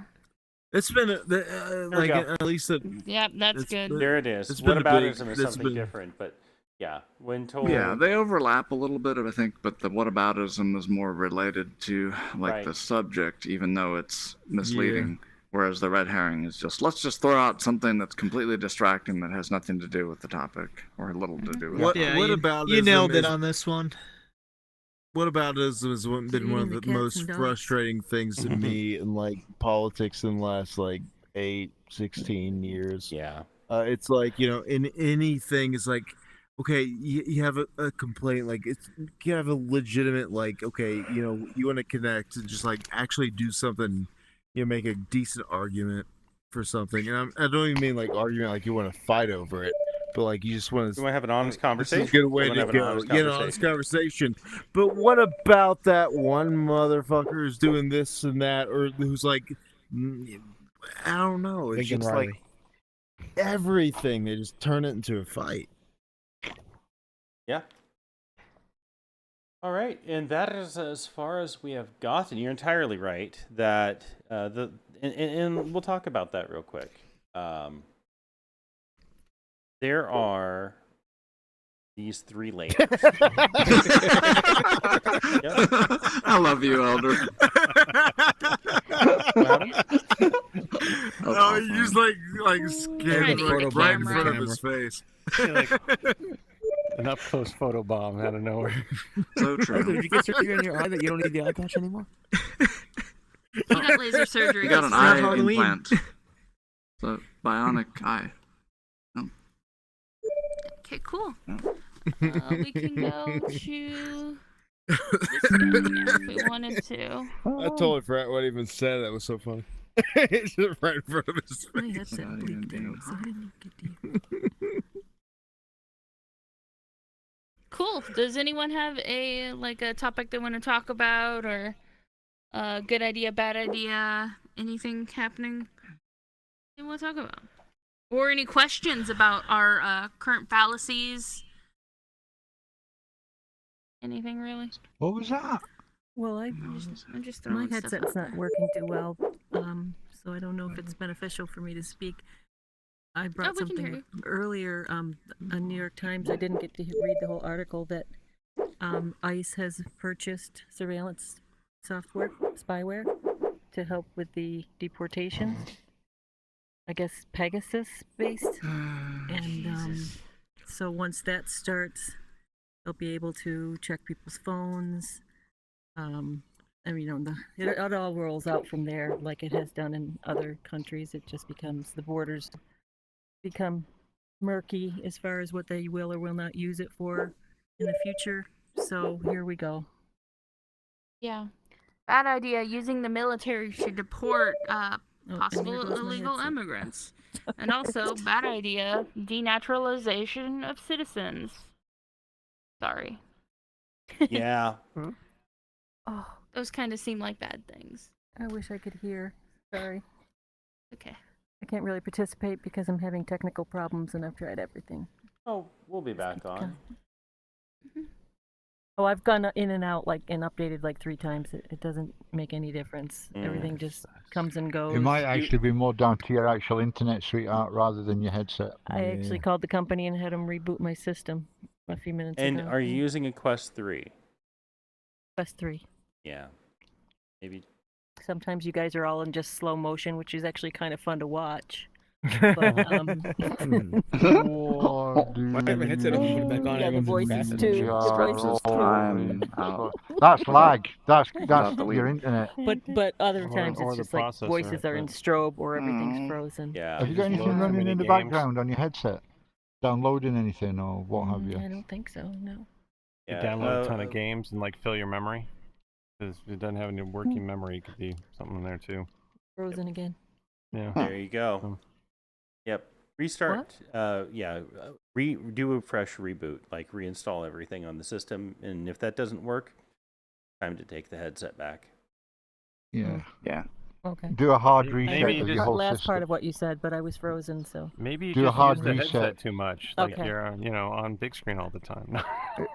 It's been like go. at least a Yep, that's It's good. been- There it is. It's been a Whataboutism big- is it's something been- different, but yeah, when told. Yeah, they overlap a little bit, I think, but the whataboutism is more related to like Right. the subject, even though it's misleading. Whereas the red herring is just let's just throw out something that's completely distracting that has nothing to do with the topic or little to do with What- it. Yeah, what you, about you ism nailed it is- on this one. What about has been one of the eating the cats most and dogs? frustrating things to me in like politics in the last like 16 years. Yeah. It's like, in anything, it's like, okay, you have a complaint, like you have a legitimate, like, okay, you want to connect and just like actually do something, make a decent argument for something. And I don't even mean like argument like you want to fight over it, but like you just want You to. want to have an honest conversation? This is a good way You wanna to have an go. honest Get an honest conversation. But what about that one motherfucker who's doing this and that, or who's like, I don't know. It's Lincoln just Riley. like everything. They just turn it into a fight. Yeah. All right, and that is as far as we have gotten. You're entirely right that and we'll talk about that real quick. There are these three layers. I love you, Elder. Oh, he just like Trying scanned to right, get the right in camera. front of his face. An up-close photo bomb out of nowhere. So Elder, true. did you get surgery on your eye that you don't need the eye patch anymore? He got laser surgery. You got an It's not eye Halloween. implant. So bionic eye. Okay, cool. Yeah. We can go to this guy if we wanted to. I totally forgot what he even said. That was so funny. It's just right in front of his My face. headset Not even bleeped being out, so I didn't get to. Cool. Does anyone have a topic they want to talk about, or a good idea, bad idea, anything happening they want to talk about, or any questions about our current fallacies? Anything really? What was that? Well, I'm just my throwing stuff headset's out not there. working too well, so I don't know if it's beneficial for me to speak. I brought we can hear something earlier on New York Times. I didn't get to read the whole article that ICE has purchased surveillance software, spyware, to help with the deportation. I guess Pegasus based, and so once that starts, they'll be able to check people's phones. It all rolls out from there, like it has done in other countries. It just becomes the borders become murky as far as what they will or will not use it for in the future. So here we go. Yeah. Bad idea. Using the military to deport and there possible goes my illegal headset. immigrants. And also, bad idea, denaturalization of citizens. Sorry. Yeah. Oh, Those kind of seem like bad things. I wish I could hear. Sorry. Okay. I can't really participate because I'm having technical problems and I've tried everything. Oh, we'll be back on. Oh, I've gone in and out and updated 3 times. It doesn't make any difference. Everything just comes and goes. It might actually be more down to your actual internet, sweetheart, rather than your headset. I actually called the company and had them reboot my system a few minutes And ago. are you using a Quest 3? Quest 3. Yeah. Maybe. Sometimes you guys are all in just slow motion, which is actually kind of fun to watch. But, My favorite headset, if you put it back on, yeah, the everyone's voices faster. too. The voices too. That's lag. That's Not the your Wii. internet. But other Or- times or it's the just like processor, voices are in but- strobe or everything's frozen. Yeah. Have you got Just anything load too running many in the games. background on your headset? Downloading anything or what have you? I don't think so. No. You Yeah, download a ton of games and fill your memory. Because if it doesn't have any working memory, it could be something in there too. Frozen again. Yeah. There you go. Um, Yep. Restart. Do a fresh reboot. Reinstall everything on the system, and if that doesn't work, time to take the headset back. Yeah. Yeah. Okay. Do a hard Maybe reset you of just- your The whole last system. part of what you said, but I was frozen, so. Maybe you Do a just hard use the reset. headset too much. Okay. You're, on big screen all the time.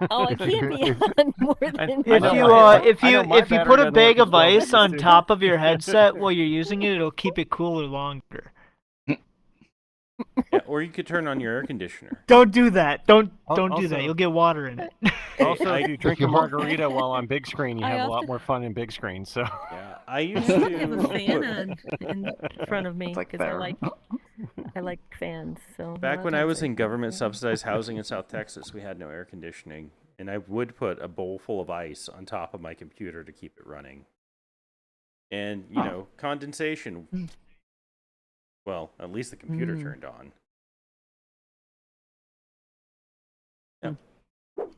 Oh, I can't be on more than. I If know you my- if I you know my if you battery put a doesn't bag work of as well as ice it on used to. top of your headset while you're using it, it'll keep it cooler longer. Yeah, or you could turn on your air conditioner. Don't do that. Don't do Also- that. You'll get water in it. Also, if you drink a you want- margarita while on big screen, you I have a lot often- more fun in big screen. So Yeah, I used I have a fan to. in front of me It's like because there. I like fans. So a lot Back of when I times was in put government fan- subsidized housing in South Texas, we had no air conditioning, and I would put a bowl full of ice on top of my computer to keep it running. And condensation. Well, at least the computer turned on.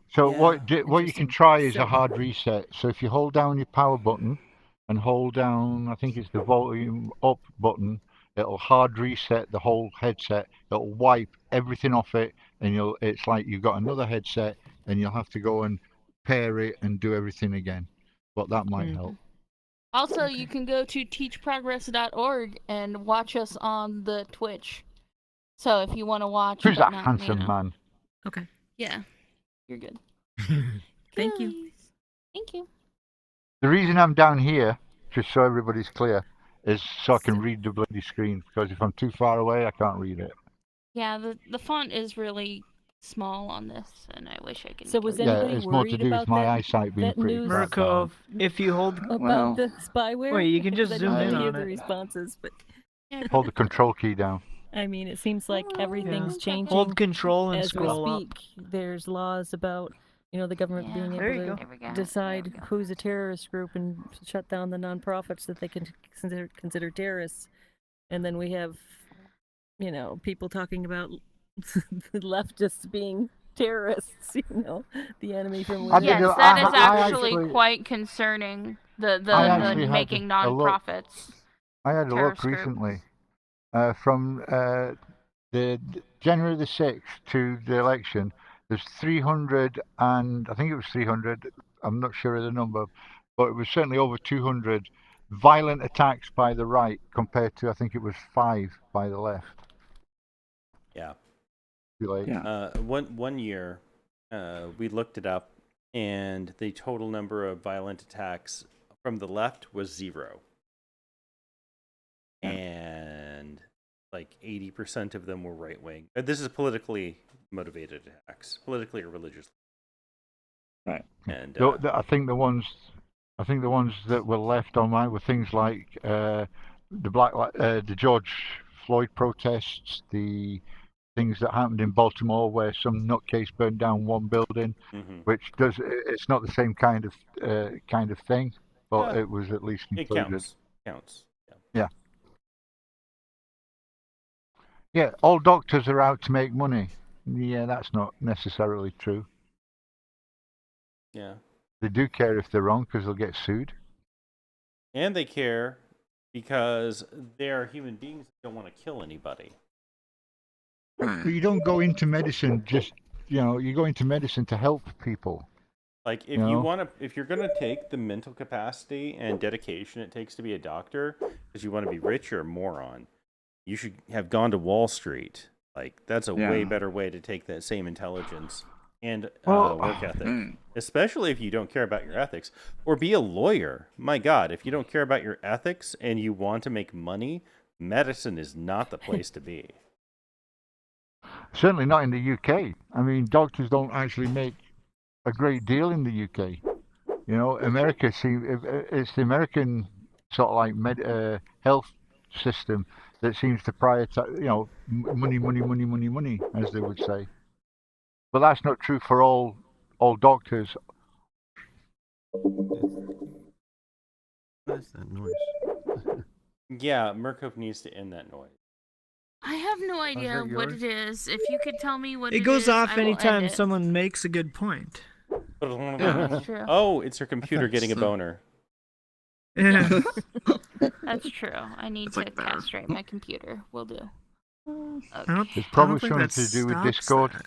So Yeah, what you can interesting. try is So- a hard reset. So if you hold down your power button and hold down, I think it's the volume up button, it'll hard reset the whole headset. It'll wipe everything off it, and it's like you've got another headset, and you'll have to go and pair it and do everything again. But that might help. Also, you can go to teachprogress.org and watch us on the Twitch. So if you want to watch, Who's but that not, handsome man? Okay. Yeah, you're good. Thank you. Guys, Thank you. The reason I'm down here, just so everybody's clear, is so I can read the bloody screen. Because if I'm too far away, I can't read it. Yeah, the font is really small on this, and I wish I could. So was make it- Yeah, anybody it's more to worried do with about my that- eyesight being that pretty news- crap. Murkov, if you hold About Well- the spyware? Wait, you can just Because I zoom didn't in hear on the it. responses, but Hold the control key down. I mean, it seems like everything's changing. Hold control and as scroll we up. speak. There's laws about, the government being There you able go. to There we go. decide There we go. who's a terrorist group and shut down the nonprofits that they can consider terrorists. And then we have, people talking about the leftists being terrorists. The enemy from I did within. a- Yes, that is I actually actually- quite concerning. The I actually had making a look. nonprofits. I had a Terrorist look group. recently from the January the 6th to the election. There's 300 and I think it was 300. I'm not sure of the number, but it was certainly over 200 violent attacks by the right compared to I think it was 5 by the left. Yeah. Too late. Yeah. One year, we looked it up, and the total number of violent attacks from the left was 0. And 80% of them were right wing. This is politically motivated attacks, politically or religiously. Right. And I think the ones that were left on mine were things like the George Floyd protests, the things that happened in Baltimore where some nutcase burned down one building, which it's not the same kind of thing, but it was at least it included. counts. Yeah. Yeah, all doctors are out to make money. Yeah, that's not necessarily true. Yeah. They do care if they're wrong because they'll get sued. And they care because they're human beings that don't want to kill anybody. But you don't go into medicine you go into medicine to help people. Like if You you know? want to, if you're gonna take the mental capacity and dedication it takes to be a doctor because you want to be rich, you're a moron. You should have gone to Wall Street. Like that's a way Yeah. better way to take that same intelligence and Well, work ethic, Mm. especially if you don't care about your ethics. Or be a lawyer. My God, if you don't care about your ethics and you want to make money, medicine is not the place to be. Certainly not in the UK. I mean, doctors don't actually make a great deal in the UK. You know, America it's the American sort of like health system that seems to prioritize, you know, money, money, money, money, money, as they would say. But that's not true for all doctors. What's that noise? Yeah, Murkoff needs to end that noise. I have no idea that what yours? it is. If you could tell me what It it goes is, off I will anytime end it. someone makes a good point. That's true. Oh, it's her computer getting a boner. Yeah. That's true. I need It's to like that. castrate my computer. Will do. Okay. It's probably think something that to do with stops Discord. that,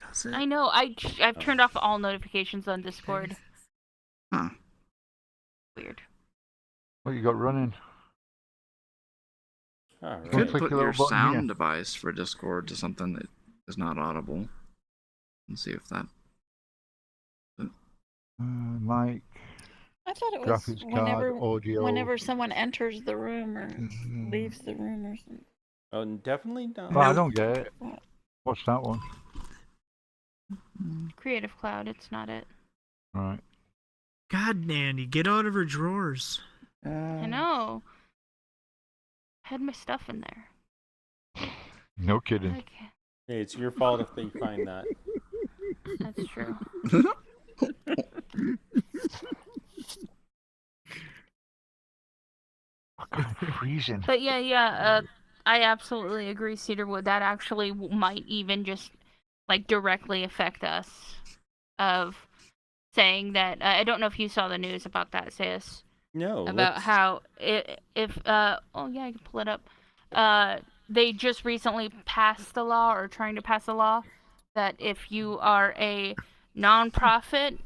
does it? I know. I've turned off all notifications on Discord. Huh. Weird. What you got running? All You right. could Click put the little your button sound here. device for Discord to something that is not audible, and see if that. Mic, I thought it was graphics card, audio. whenever someone enters the room or Mhm. leaves the room or something. Oh, definitely not. Well, I don't get it. What's that one? Creative Cloud. It's not it. Right. God, Nanny, get out of her drawers. I know. I had my stuff in there. No kidding. Okay. Hey, it's your fault if they find that. That's true. I'm freezing. But yeah. I absolutely agree, Cedarwood. That actually might even just like directly affect us. Of saying that I don't know if you saw the news about that, sis. No. About let's- how if oh yeah, I can pull it up. They just recently passed a law or trying to pass a law that if you are a nonprofit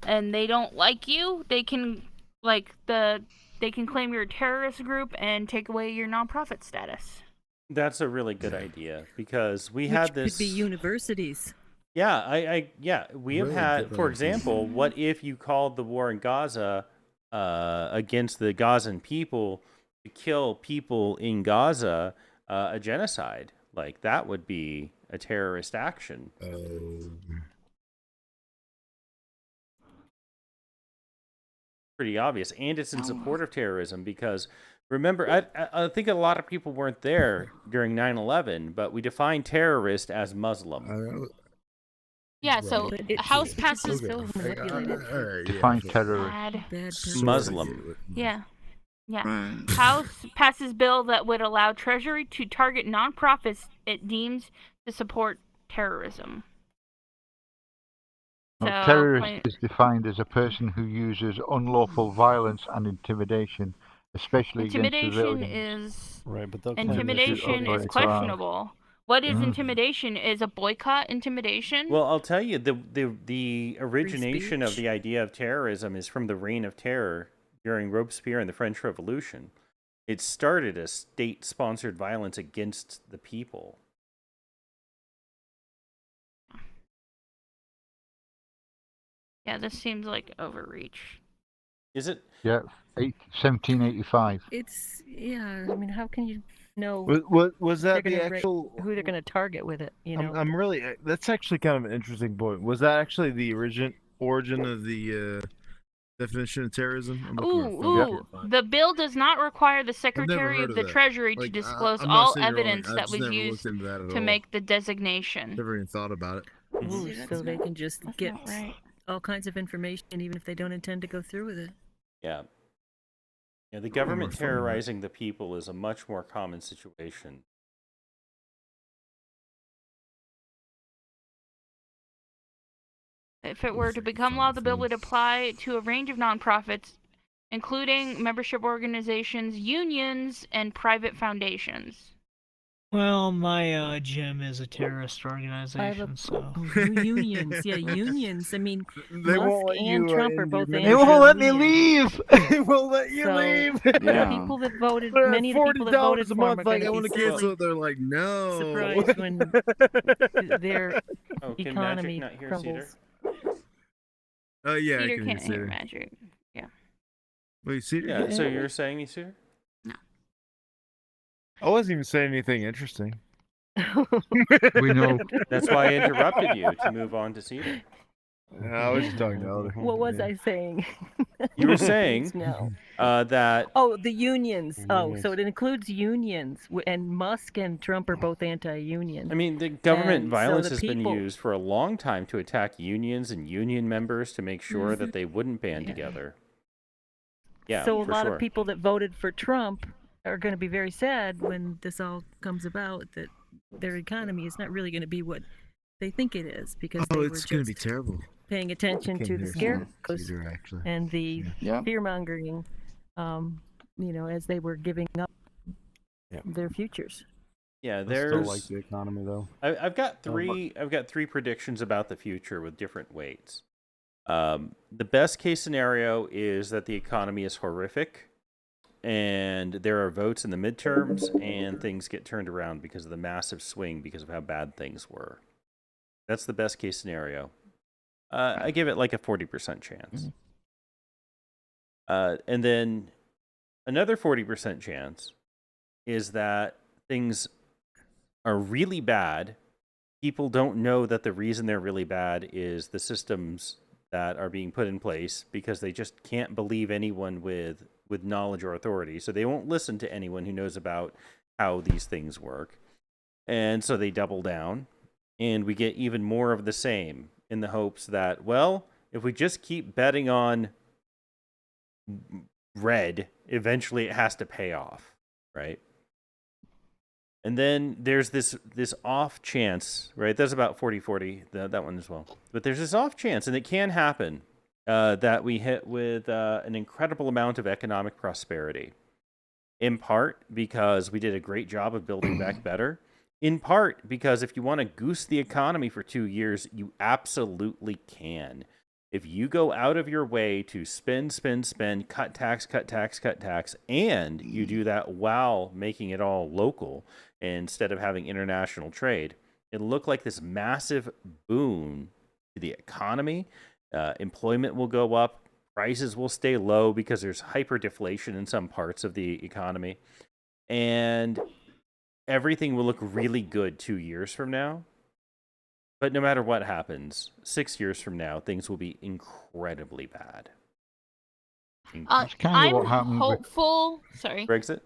and they don't like you, they can they can claim you're a terrorist group and take away your nonprofit status. That's a really good idea because we Which had this. could be universities. Yeah, we have Really had, good for idea. example, what if you called the war in Gaza against the Gazan people to kill people in Gaza a genocide? Like that would be a terrorist action. Pretty obvious, and it's in support of terrorism because remember, I think a lot of people weren't there during 9/11, but we define terrorist as Muslim. Yeah, so But it's- House passes it's still manipulated. Define terrorist. bad. Bad terror. Muslim. Yeah. Yeah. Right. House passes bill that would allow Treasury to target nonprofits it deems to support terrorism. Now, So, terrorist like- is defined as a person who uses unlawful violence and intimidation, especially against Intimidation civilians. is Right, but they'll claim that intimidation Oh, is right. questionable. What is Mm. intimidation? Is a boycott intimidation? Well, I'll tell you, the origination of speech. the idea of terrorism is from the Reign of Terror during Robespierre and the French Revolution. It started as state-sponsored violence against the people. Yeah, this seems like overreach. Is it? Yeah, 1785. It's yeah. I mean, how can you know Was that they're the gonna actual? who they're going to target with it? You know, I'm really. That's actually kind of an interesting point. Was that actually the origin of the definition of terrorism? I'm looking Ooh, for it. ooh. The bill does not require the Secretary heard of of the that. Treasury to Like, disclose I'm not all saying you're wrong, evidence I've that just was never used looked into that at to all. make the designation. Never even thought about it. ooh, See, that's so they not- can just That's get not right. all kinds of information, even if they don't intend to go through with it. Yeah. Yeah, the government more fun, right? terrorizing the people is a much more common situation. If it were to become law, the bill would apply to a range of nonprofits, including membership organizations, unions, and private foundations. Well, my gym is a terrorist I have a organization, so. unions. Yeah, unions. I mean, They Musk won't let and you Trump are in your both membership. They won't let me anti-union. leave. They won't let you So, leave. Yeah. People that voted, For many of the people that voted $40 a for him month, are like I going want to to be cancel sorely it. They're like, no. surprised when their Oh, can Magic economy not hear Cedar? crumbles. Oh yeah, I Peter can can't hear Cedar. magic. Yeah. Wait, Cedar? Yeah, so you're saying me, Cedar? I wasn't even saying anything interesting. We know. That's why I interrupted you to move on to Cedar. I was just talking to Elder. What was I saying? You were Please saying no. that Oh, the unions. Oh, Unions. so it includes unions, and Musk and Trump are both anti-union. I mean, the government And so violence the has been people- used for a long time to attack unions and union members to make sure Mm-hmm. that they wouldn't band together. Yeah, so a for lot sure. of people that voted for Trump are going to be very sad when this all comes about, that their economy is not really going to be what they think it is, because they Oh, were it's gonna be just terrible. paying attention to the scarecrows Cedar, actually. and the Yeah. fear mongering, as they were giving up Yeah. their futures. Yeah, I still there's. like the economy though. I've got three. I've got three predictions about the future with different weights. The best case scenario is that the economy is horrific, and there are votes in the midterms, and things get turned around because of the massive swing because of how bad things were. That's the best case scenario. I give it like a 40% chance. And then another 40% chance is that things are really bad. People don't know that the reason they're really bad is the systems that are being put in place, because they just can't believe anyone with knowledge or authority. So they won't listen to anyone who knows about how these things work. And so they double down, and we get even more of the same, in the hopes that, well, if we just keep betting on red, eventually it has to pay off, right? And then there's this off chance, right? That's about 40-40, that one as well. But there's this off chance, and it can happen, that we hit with an incredible amount of economic prosperity. In part because we did a great job of building back better. In part because if you want to goose the economy for 2 years, you absolutely can. If you go out of your way to spend, cut tax, and you do that while making it all local instead of having international trade, it'll look like this massive boon to the economy. Employment will go up. Prices will stay low because there's hyperdeflation in some parts of the economy. And everything will look really good 2 years from now. But no matter what happens, 6 years from now, things will be incredibly bad. That's kind of what happened with hopeful. Sorry. Brexit?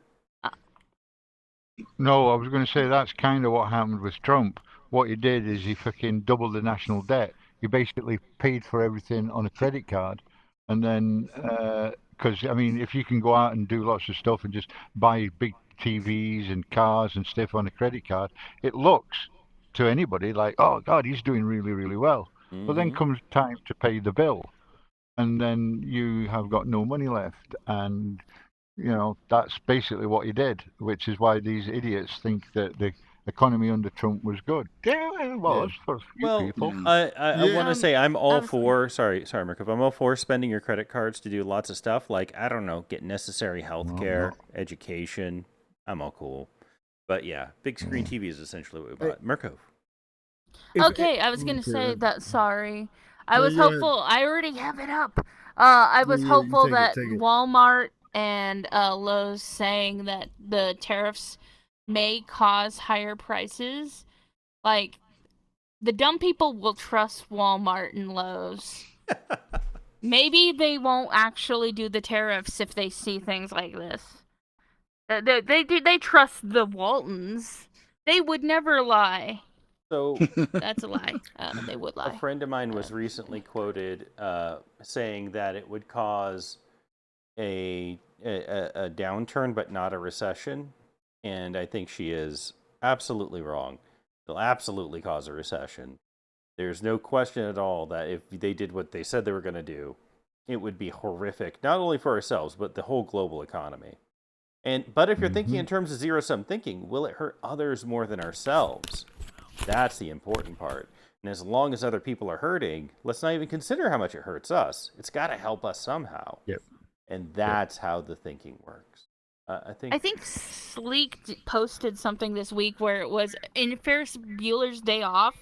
No, I was going to say that's kind of what happened with Trump. What he did is he fucking doubled the national debt. He basically paid for everything on a credit card. And then, because, I mean, if you can go out and do lots of stuff and just buy big TVs and cars and stuff on a credit card, it looks to anybody like, oh, God, he's doing really, really well. Mm-hmm. But then comes time to pay the bill. And then you have got no money left. And, you know, that's basically what he did, which is why these idiots think that the economy under Trump was good. Yeah, it was for a few people. I want to say I'm all I was- for, sorry, Markov, I'm all for spending your credit cards to do lots of stuff, like, I don't know, get necessary health care, education. I'm all cool. But yeah, big screen TV is essentially what we bought. Murkov. Okay, I was gonna say that. Sorry, I No, was yeah. hopeful. I already have it up. I was Yeah, hopeful take it, that take it. Walmart and Lowe's saying that the tariffs may cause higher prices. Like, the dumb people will trust Walmart and Lowe's. Maybe they won't actually do the tariffs if they see things like this. They trust the Waltons. They would never lie. So That's a lie. They would a lie. friend of mine was recently quoted saying that it would cause a downturn, but not a recession. And I think she is absolutely wrong. It'll absolutely cause a recession. There's no question at all that if they did what they said they were going to do, it would be horrific, not only for ourselves, but the whole global economy. But if you're thinking in terms of zero-sum thinking, will it hurt others more than ourselves? That's the important part. And as long as other people are hurting, let's not even consider how much it hurts us. It's got to help us somehow. Yep. And that's how the thinking works. I think Sleek posted something this week where it was in Ferris Bueller's Day Off.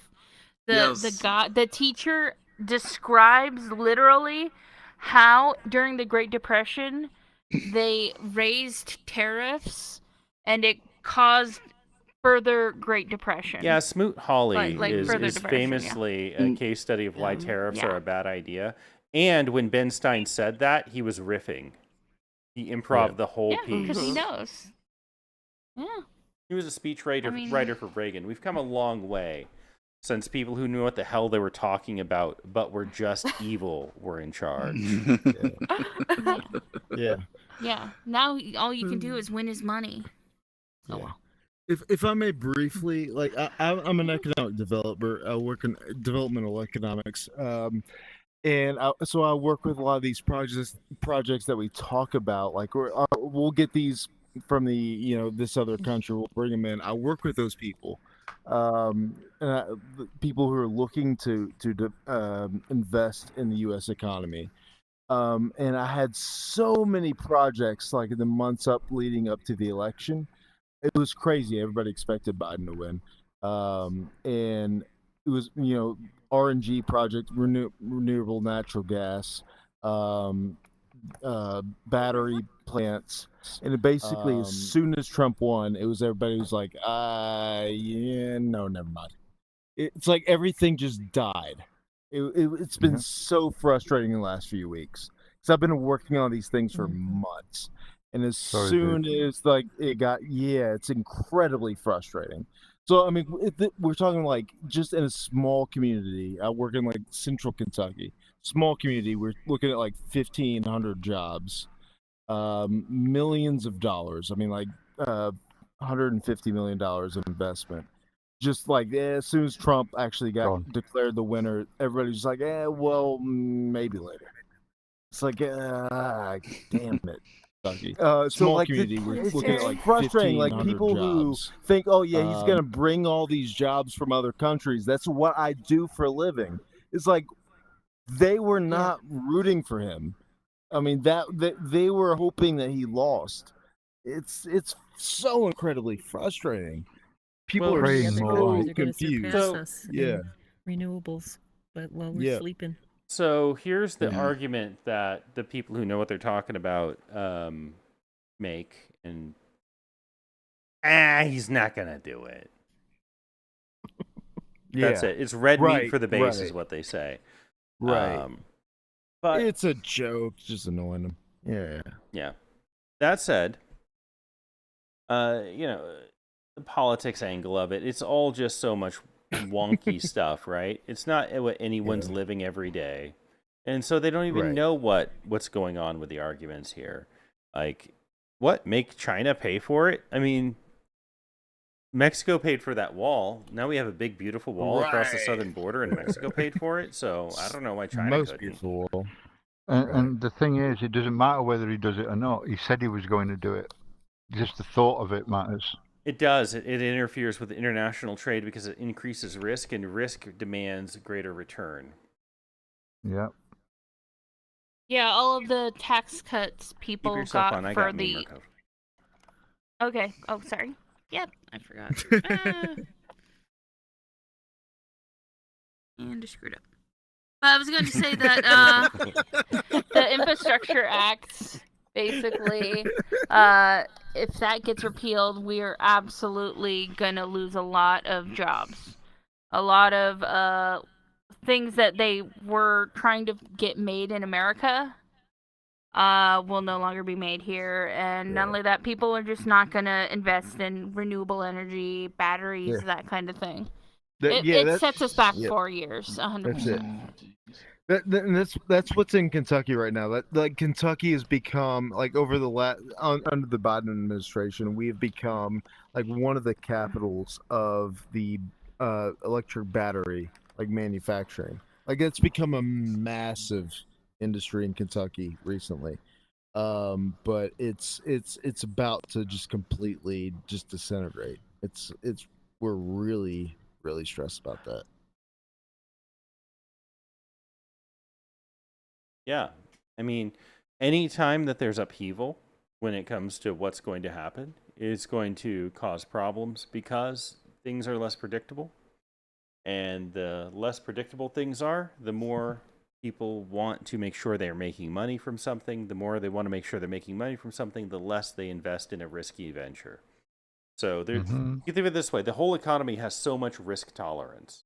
The teacher describes literally how during the Great Depression they raised tariffs and it caused further Great Depression. Yeah, Smoot-Hawley is depression, famously a case study of why tariffs are a bad idea. And when Ben Stein said that, he was riffing. He improv the whole piece. Because he knows. Yeah. He was a speech writer for Reagan. We've come a long way since people who knew what the hell they were talking about, but were just evil, were in charge. Yeah. Yeah. Now all you can do is win his money. Oh wow. If I may briefly, like I'm an economic developer. I work in developmental economics, so I work with a lot of these projects that we talk about. Like we'll get these from this other country. We'll bring them in. I work with those people, people who are looking to invest in the U.S. economy. And I had so many projects like in the months leading up to the election. It was crazy. Everybody expected Biden to win. And it was, RNG project, renewable natural gas, battery plants. And it basically, as soon as Trump won, everybody was like, no, never mind. It's like everything just died. It's been so frustrating in the last few weeks. Because I've been working on these things for months. And as soon as it's incredibly frustrating. So I mean, we're talking like just in a small community. I work in like Central Kentucky, small community. We're looking at like 1,500 jobs, millions of dollars. I mean, like $150 million of investment. Just like as soon as Trump actually got declared the winner, everybody's like, well, maybe later. It's like, damn it. Small like community. We're looking at like frustrating. Like people jobs. Who think, he's gonna bring all these jobs from other countries. That's what I do for a living. It's like they were not rooting for him. I mean that they were hoping that he lost. It's so incredibly frustrating. People are so confused. Renewables, but while we're sleeping. So here's the argument that the people who know what they're talking about make, and he's not gonna do it. That's it. It's red meat for the base, is what they say. Right. But it's a joke, just annoying them. Yeah. That said, the politics angle of it, it's all just so much wonky stuff, right? It's not what anyone's living every day, and so they don't even know what's going on with the arguments here. Like, what, make China pay for it? I mean, Mexico paid for that wall. Now we have a big beautiful wall across the southern border, and Mexico paid for it. So I don't know why China couldn't. Beautiful wall. And the thing is, it doesn't matter whether he does it or not. He said he was going to do it. Just the thought of it matters. It does. It interferes with international trade because it increases risk, and risk demands greater return. Yeah. Yeah, all of the tax cuts people got for the. Okay. Oh, sorry. Yep, I forgot. And I screwed up. I was going to say that the Infrastructure Act. Basically, if that gets repealed, we are absolutely going to lose a lot of jobs. A lot of things that they were trying to get made in America will no longer be made here. And not only that, people are just not going to invest in renewable energy, batteries, that kind of thing. It sets us back 4 years, 100%. That's what's in Kentucky right now. That like Kentucky has become like over the under the Biden administration, we have become like one of the capitals of the electric battery like manufacturing. Like it's become a massive industry in Kentucky recently. But it's about to just completely just disintegrate. We're really stressed about that. Yeah. I mean, anytime that there's upheaval when it comes to what's going to happen, it's going to cause problems because things are less predictable. And the less predictable things are, the more people want to make sure they're making money from something. The more they want to make sure they're making money from something, the less they invest in a risky venture. So you can think of it this way: the whole economy has so much risk tolerance.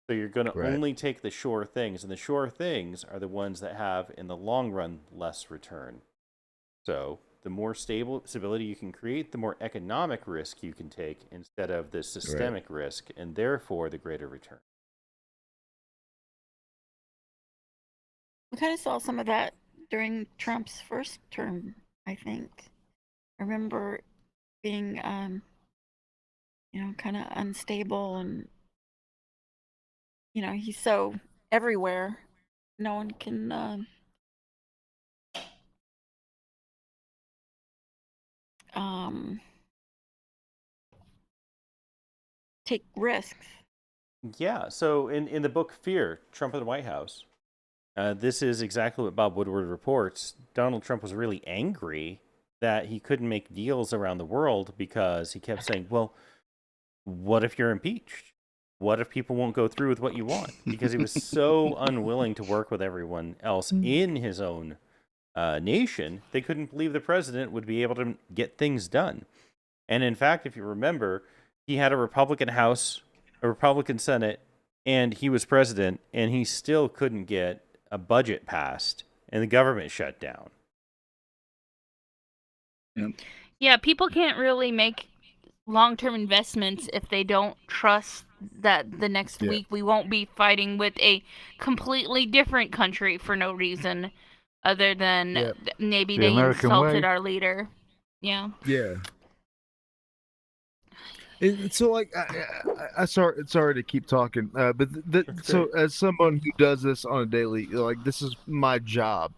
So you're going to only take the sure things, and the sure things are the ones that have, in the long run, less return. So the more stability you can create, the more economic risk you can take instead of the systemic risk, and therefore the greater return. We kind of saw some of that during Trump's first term, I think. I remember being, kind of unstable, and, he's so everywhere. No one can, take risks. Yeah. So in the book Fear, Trump in the White House, this is exactly what Bob Woodward reports. Donald Trump was really angry that he couldn't make deals around the world because he kept saying, well, what if you're impeached? What if people won't go through with what you want? Because he was so unwilling to work with everyone else in his own nation, they couldn't believe the president would be able to get things done. And in fact, if you remember, he had a Republican House, a Republican Senate, and he was president, and he still couldn't get a budget passed, and the government shut down. Yeah, people can't really make long-term investments if they don't trust that the next week we won't be fighting with a completely different country for no reason other than maybe they insulted our leader. Yeah. Yeah. So like, sorry to keep talking, but so as someone who does this on a daily, like this is my job.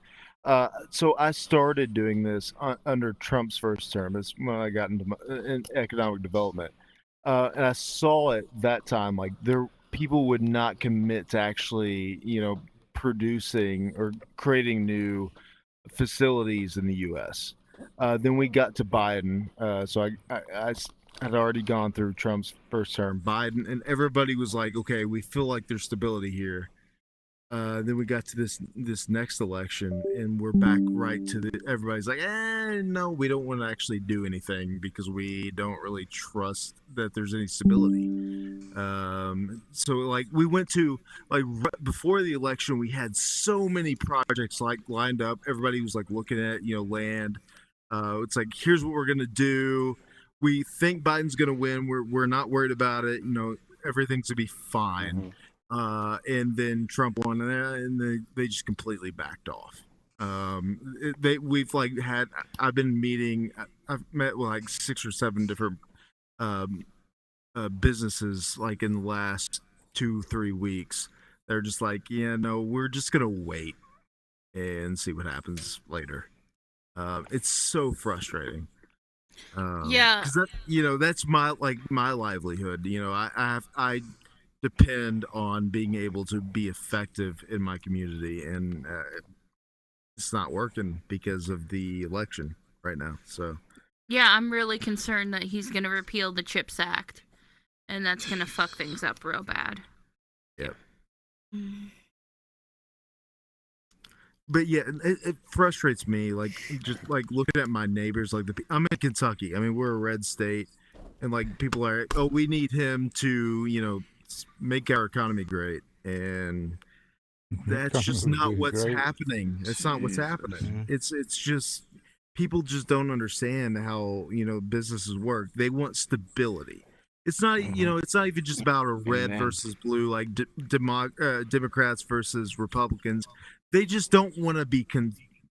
So I started doing this under Trump's first term. It's when I got into in economic development, and I saw it that time. Like people would not commit to actually, producing or creating new facilities in the U.S. Then we got to Biden. So I had already gone through Trump's first term, Biden, and everybody was like, okay, we feel like there's stability here. Then we got to this next election, and we're back right to everybody's like, no, we don't want to actually do anything because we don't really trust that there's any stability. So like we went to before the election, we had so many projects lined up. Everybody was like looking at land. It's like, here's what we're gonna do. We think Biden's gonna win. We're not worried about it. Everything's gonna be fine. And then Trump won, and they just completely backed off. I've been meeting. I've met with 6 or 7 different businesses in the last 2-3 weeks. They're just like, we're just gonna wait and see what happens later. It's so frustrating. Yeah, 'cause that's my livelihood. I depend on being able to be effective in my community, and it's not working because of the election right now. So yeah, I'm really concerned that he's going to repeal the CHIPS Act, and that's going to fuck things up real bad. Yep. But yeah, it frustrates me. Just looking at my neighbors. I'm in Kentucky. I mean, we're a red state, and people are, oh, we need him to, make our economy great, and that's just not what's happening. That's not what's happening. It's just people just don't understand how businesses work. They want stability. It's not it's not even just about a red versus blue, Democrats versus Republicans. They just don't want to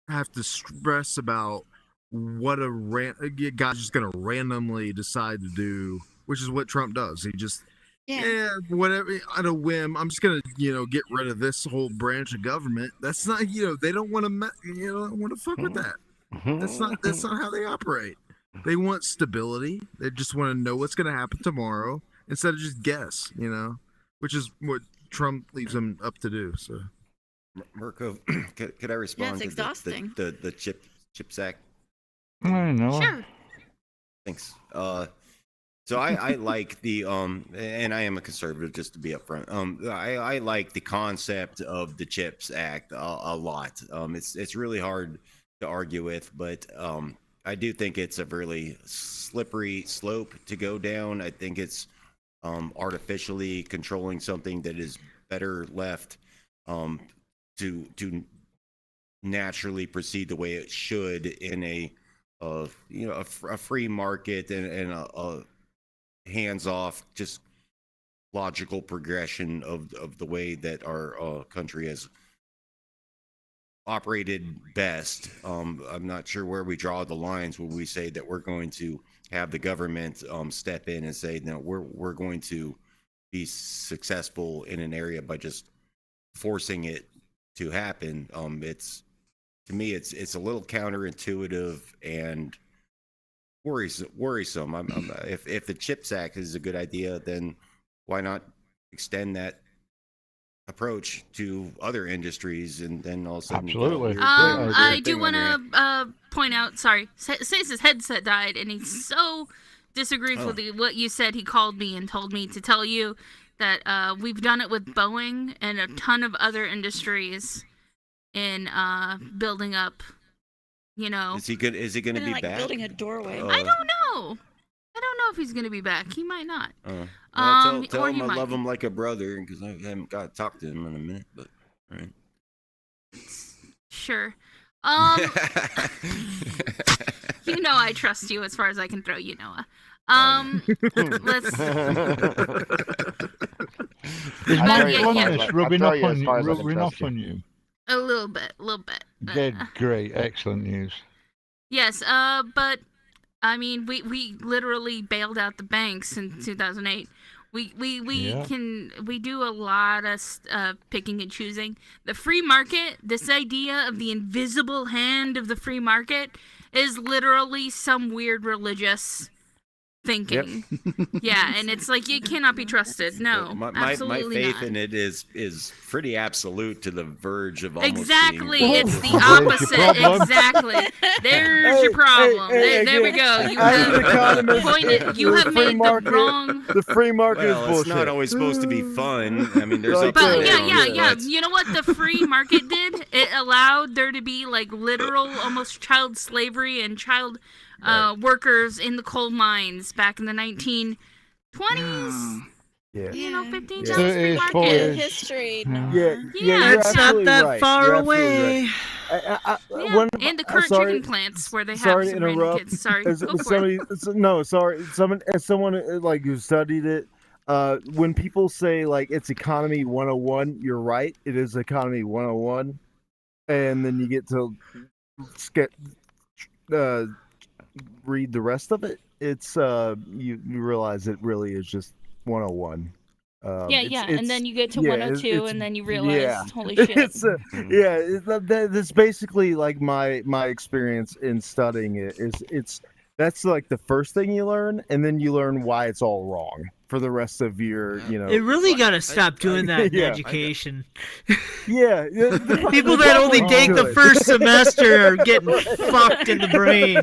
have to stress about what a guy's just going to randomly decide to do, which is what Trump does. He just whatever, on a whim, I'm just gonna get rid of this whole branch of government. That's not they don't want to fuck with that. That's not how they operate. They want stability. They just want to know what's going to happen tomorrow instead of just guess, which is what Trump leaves them up to do. So, Mirko, could I respond it's to exhausting. the CHIPS Act? I know. Sure. Thanks. So I like the and I am a conservative, just to be upfront. I like the concept of the CHIPS Act a lot. It's really hard to argue with, but I do think it's a really slippery slope to go down. I think it's artificially controlling something that is better left to naturally proceed the way it should in a free market and a hands-off, just logical progression of the way that our country has operated best. I'm not sure where we draw the lines when we say that we're going to have the government step in and say, no, we're going to be successful in an area by just forcing it to happen. To me, it's a little counterintuitive and worrisome. If the CHIPS Act is a good idea, then why not extend that approach to other industries, and then all of a sudden Absolutely. I do want to point out, sorry, Sace's headset died, and he so disagrees with what you said. He called me and told me to tell you that we've done it with Boeing and a ton of other industries in building up, Is he going to be like back? building a doorway. I don't know. I don't know if he's gonna be back. He might not. Tell or him he I might. love him like a brother, because I haven't got to talk to him in a minute. But all right. Sure. You know I trust you as far as I can throw you, Noah. Let's. Is But my yeah, fondness rubbing I'll off tell you as far as I can rubbing off trust you. on you? A little bit. Dead great, excellent news. Yes, but I mean, we literally bailed out the banks in 2008. We do a lot of picking and choosing. The free market, this idea of the invisible hand of the free market, is literally some weird religious thinking. Yeah, and it's like it cannot be trusted. No, my absolutely faith not. in it is pretty absolute, to the verge of almost Exactly, being... it's the opposite. Exactly. There's your problem. There we go. You have pointed. You have made the wrong. The free market Well, is bullshit. it's not always supposed to be fun. I mean, there's But ups and yeah. downs, but- You know what the free market did? It allowed there to be like literal, almost child slavery and child workers in the coal mines back in the 1920s. Yeah. 15. Yeah. That was free market. History. Yeah, Yeah, you're it's absolutely not that right. far You're absolutely away. right. Yeah, and the current sorry, chicken plants where they have sorry to some random interrupt. kids. Sorry, As go for it. Someone like who studied it, when people say like it's economy 101, you're right. It is economy 101, and then you get to read the rest of it. It's you realize it really is just 101. And then you get to 102, it's- and then you realize, yeah. holy shit. That's basically like my experience in studying it. That's like the first thing you learn, and then you learn why it's all wrong for the rest of your, It really got to stop doing that in yeah. education. Yeah, People that only take the first semester are getting fucked in the brain.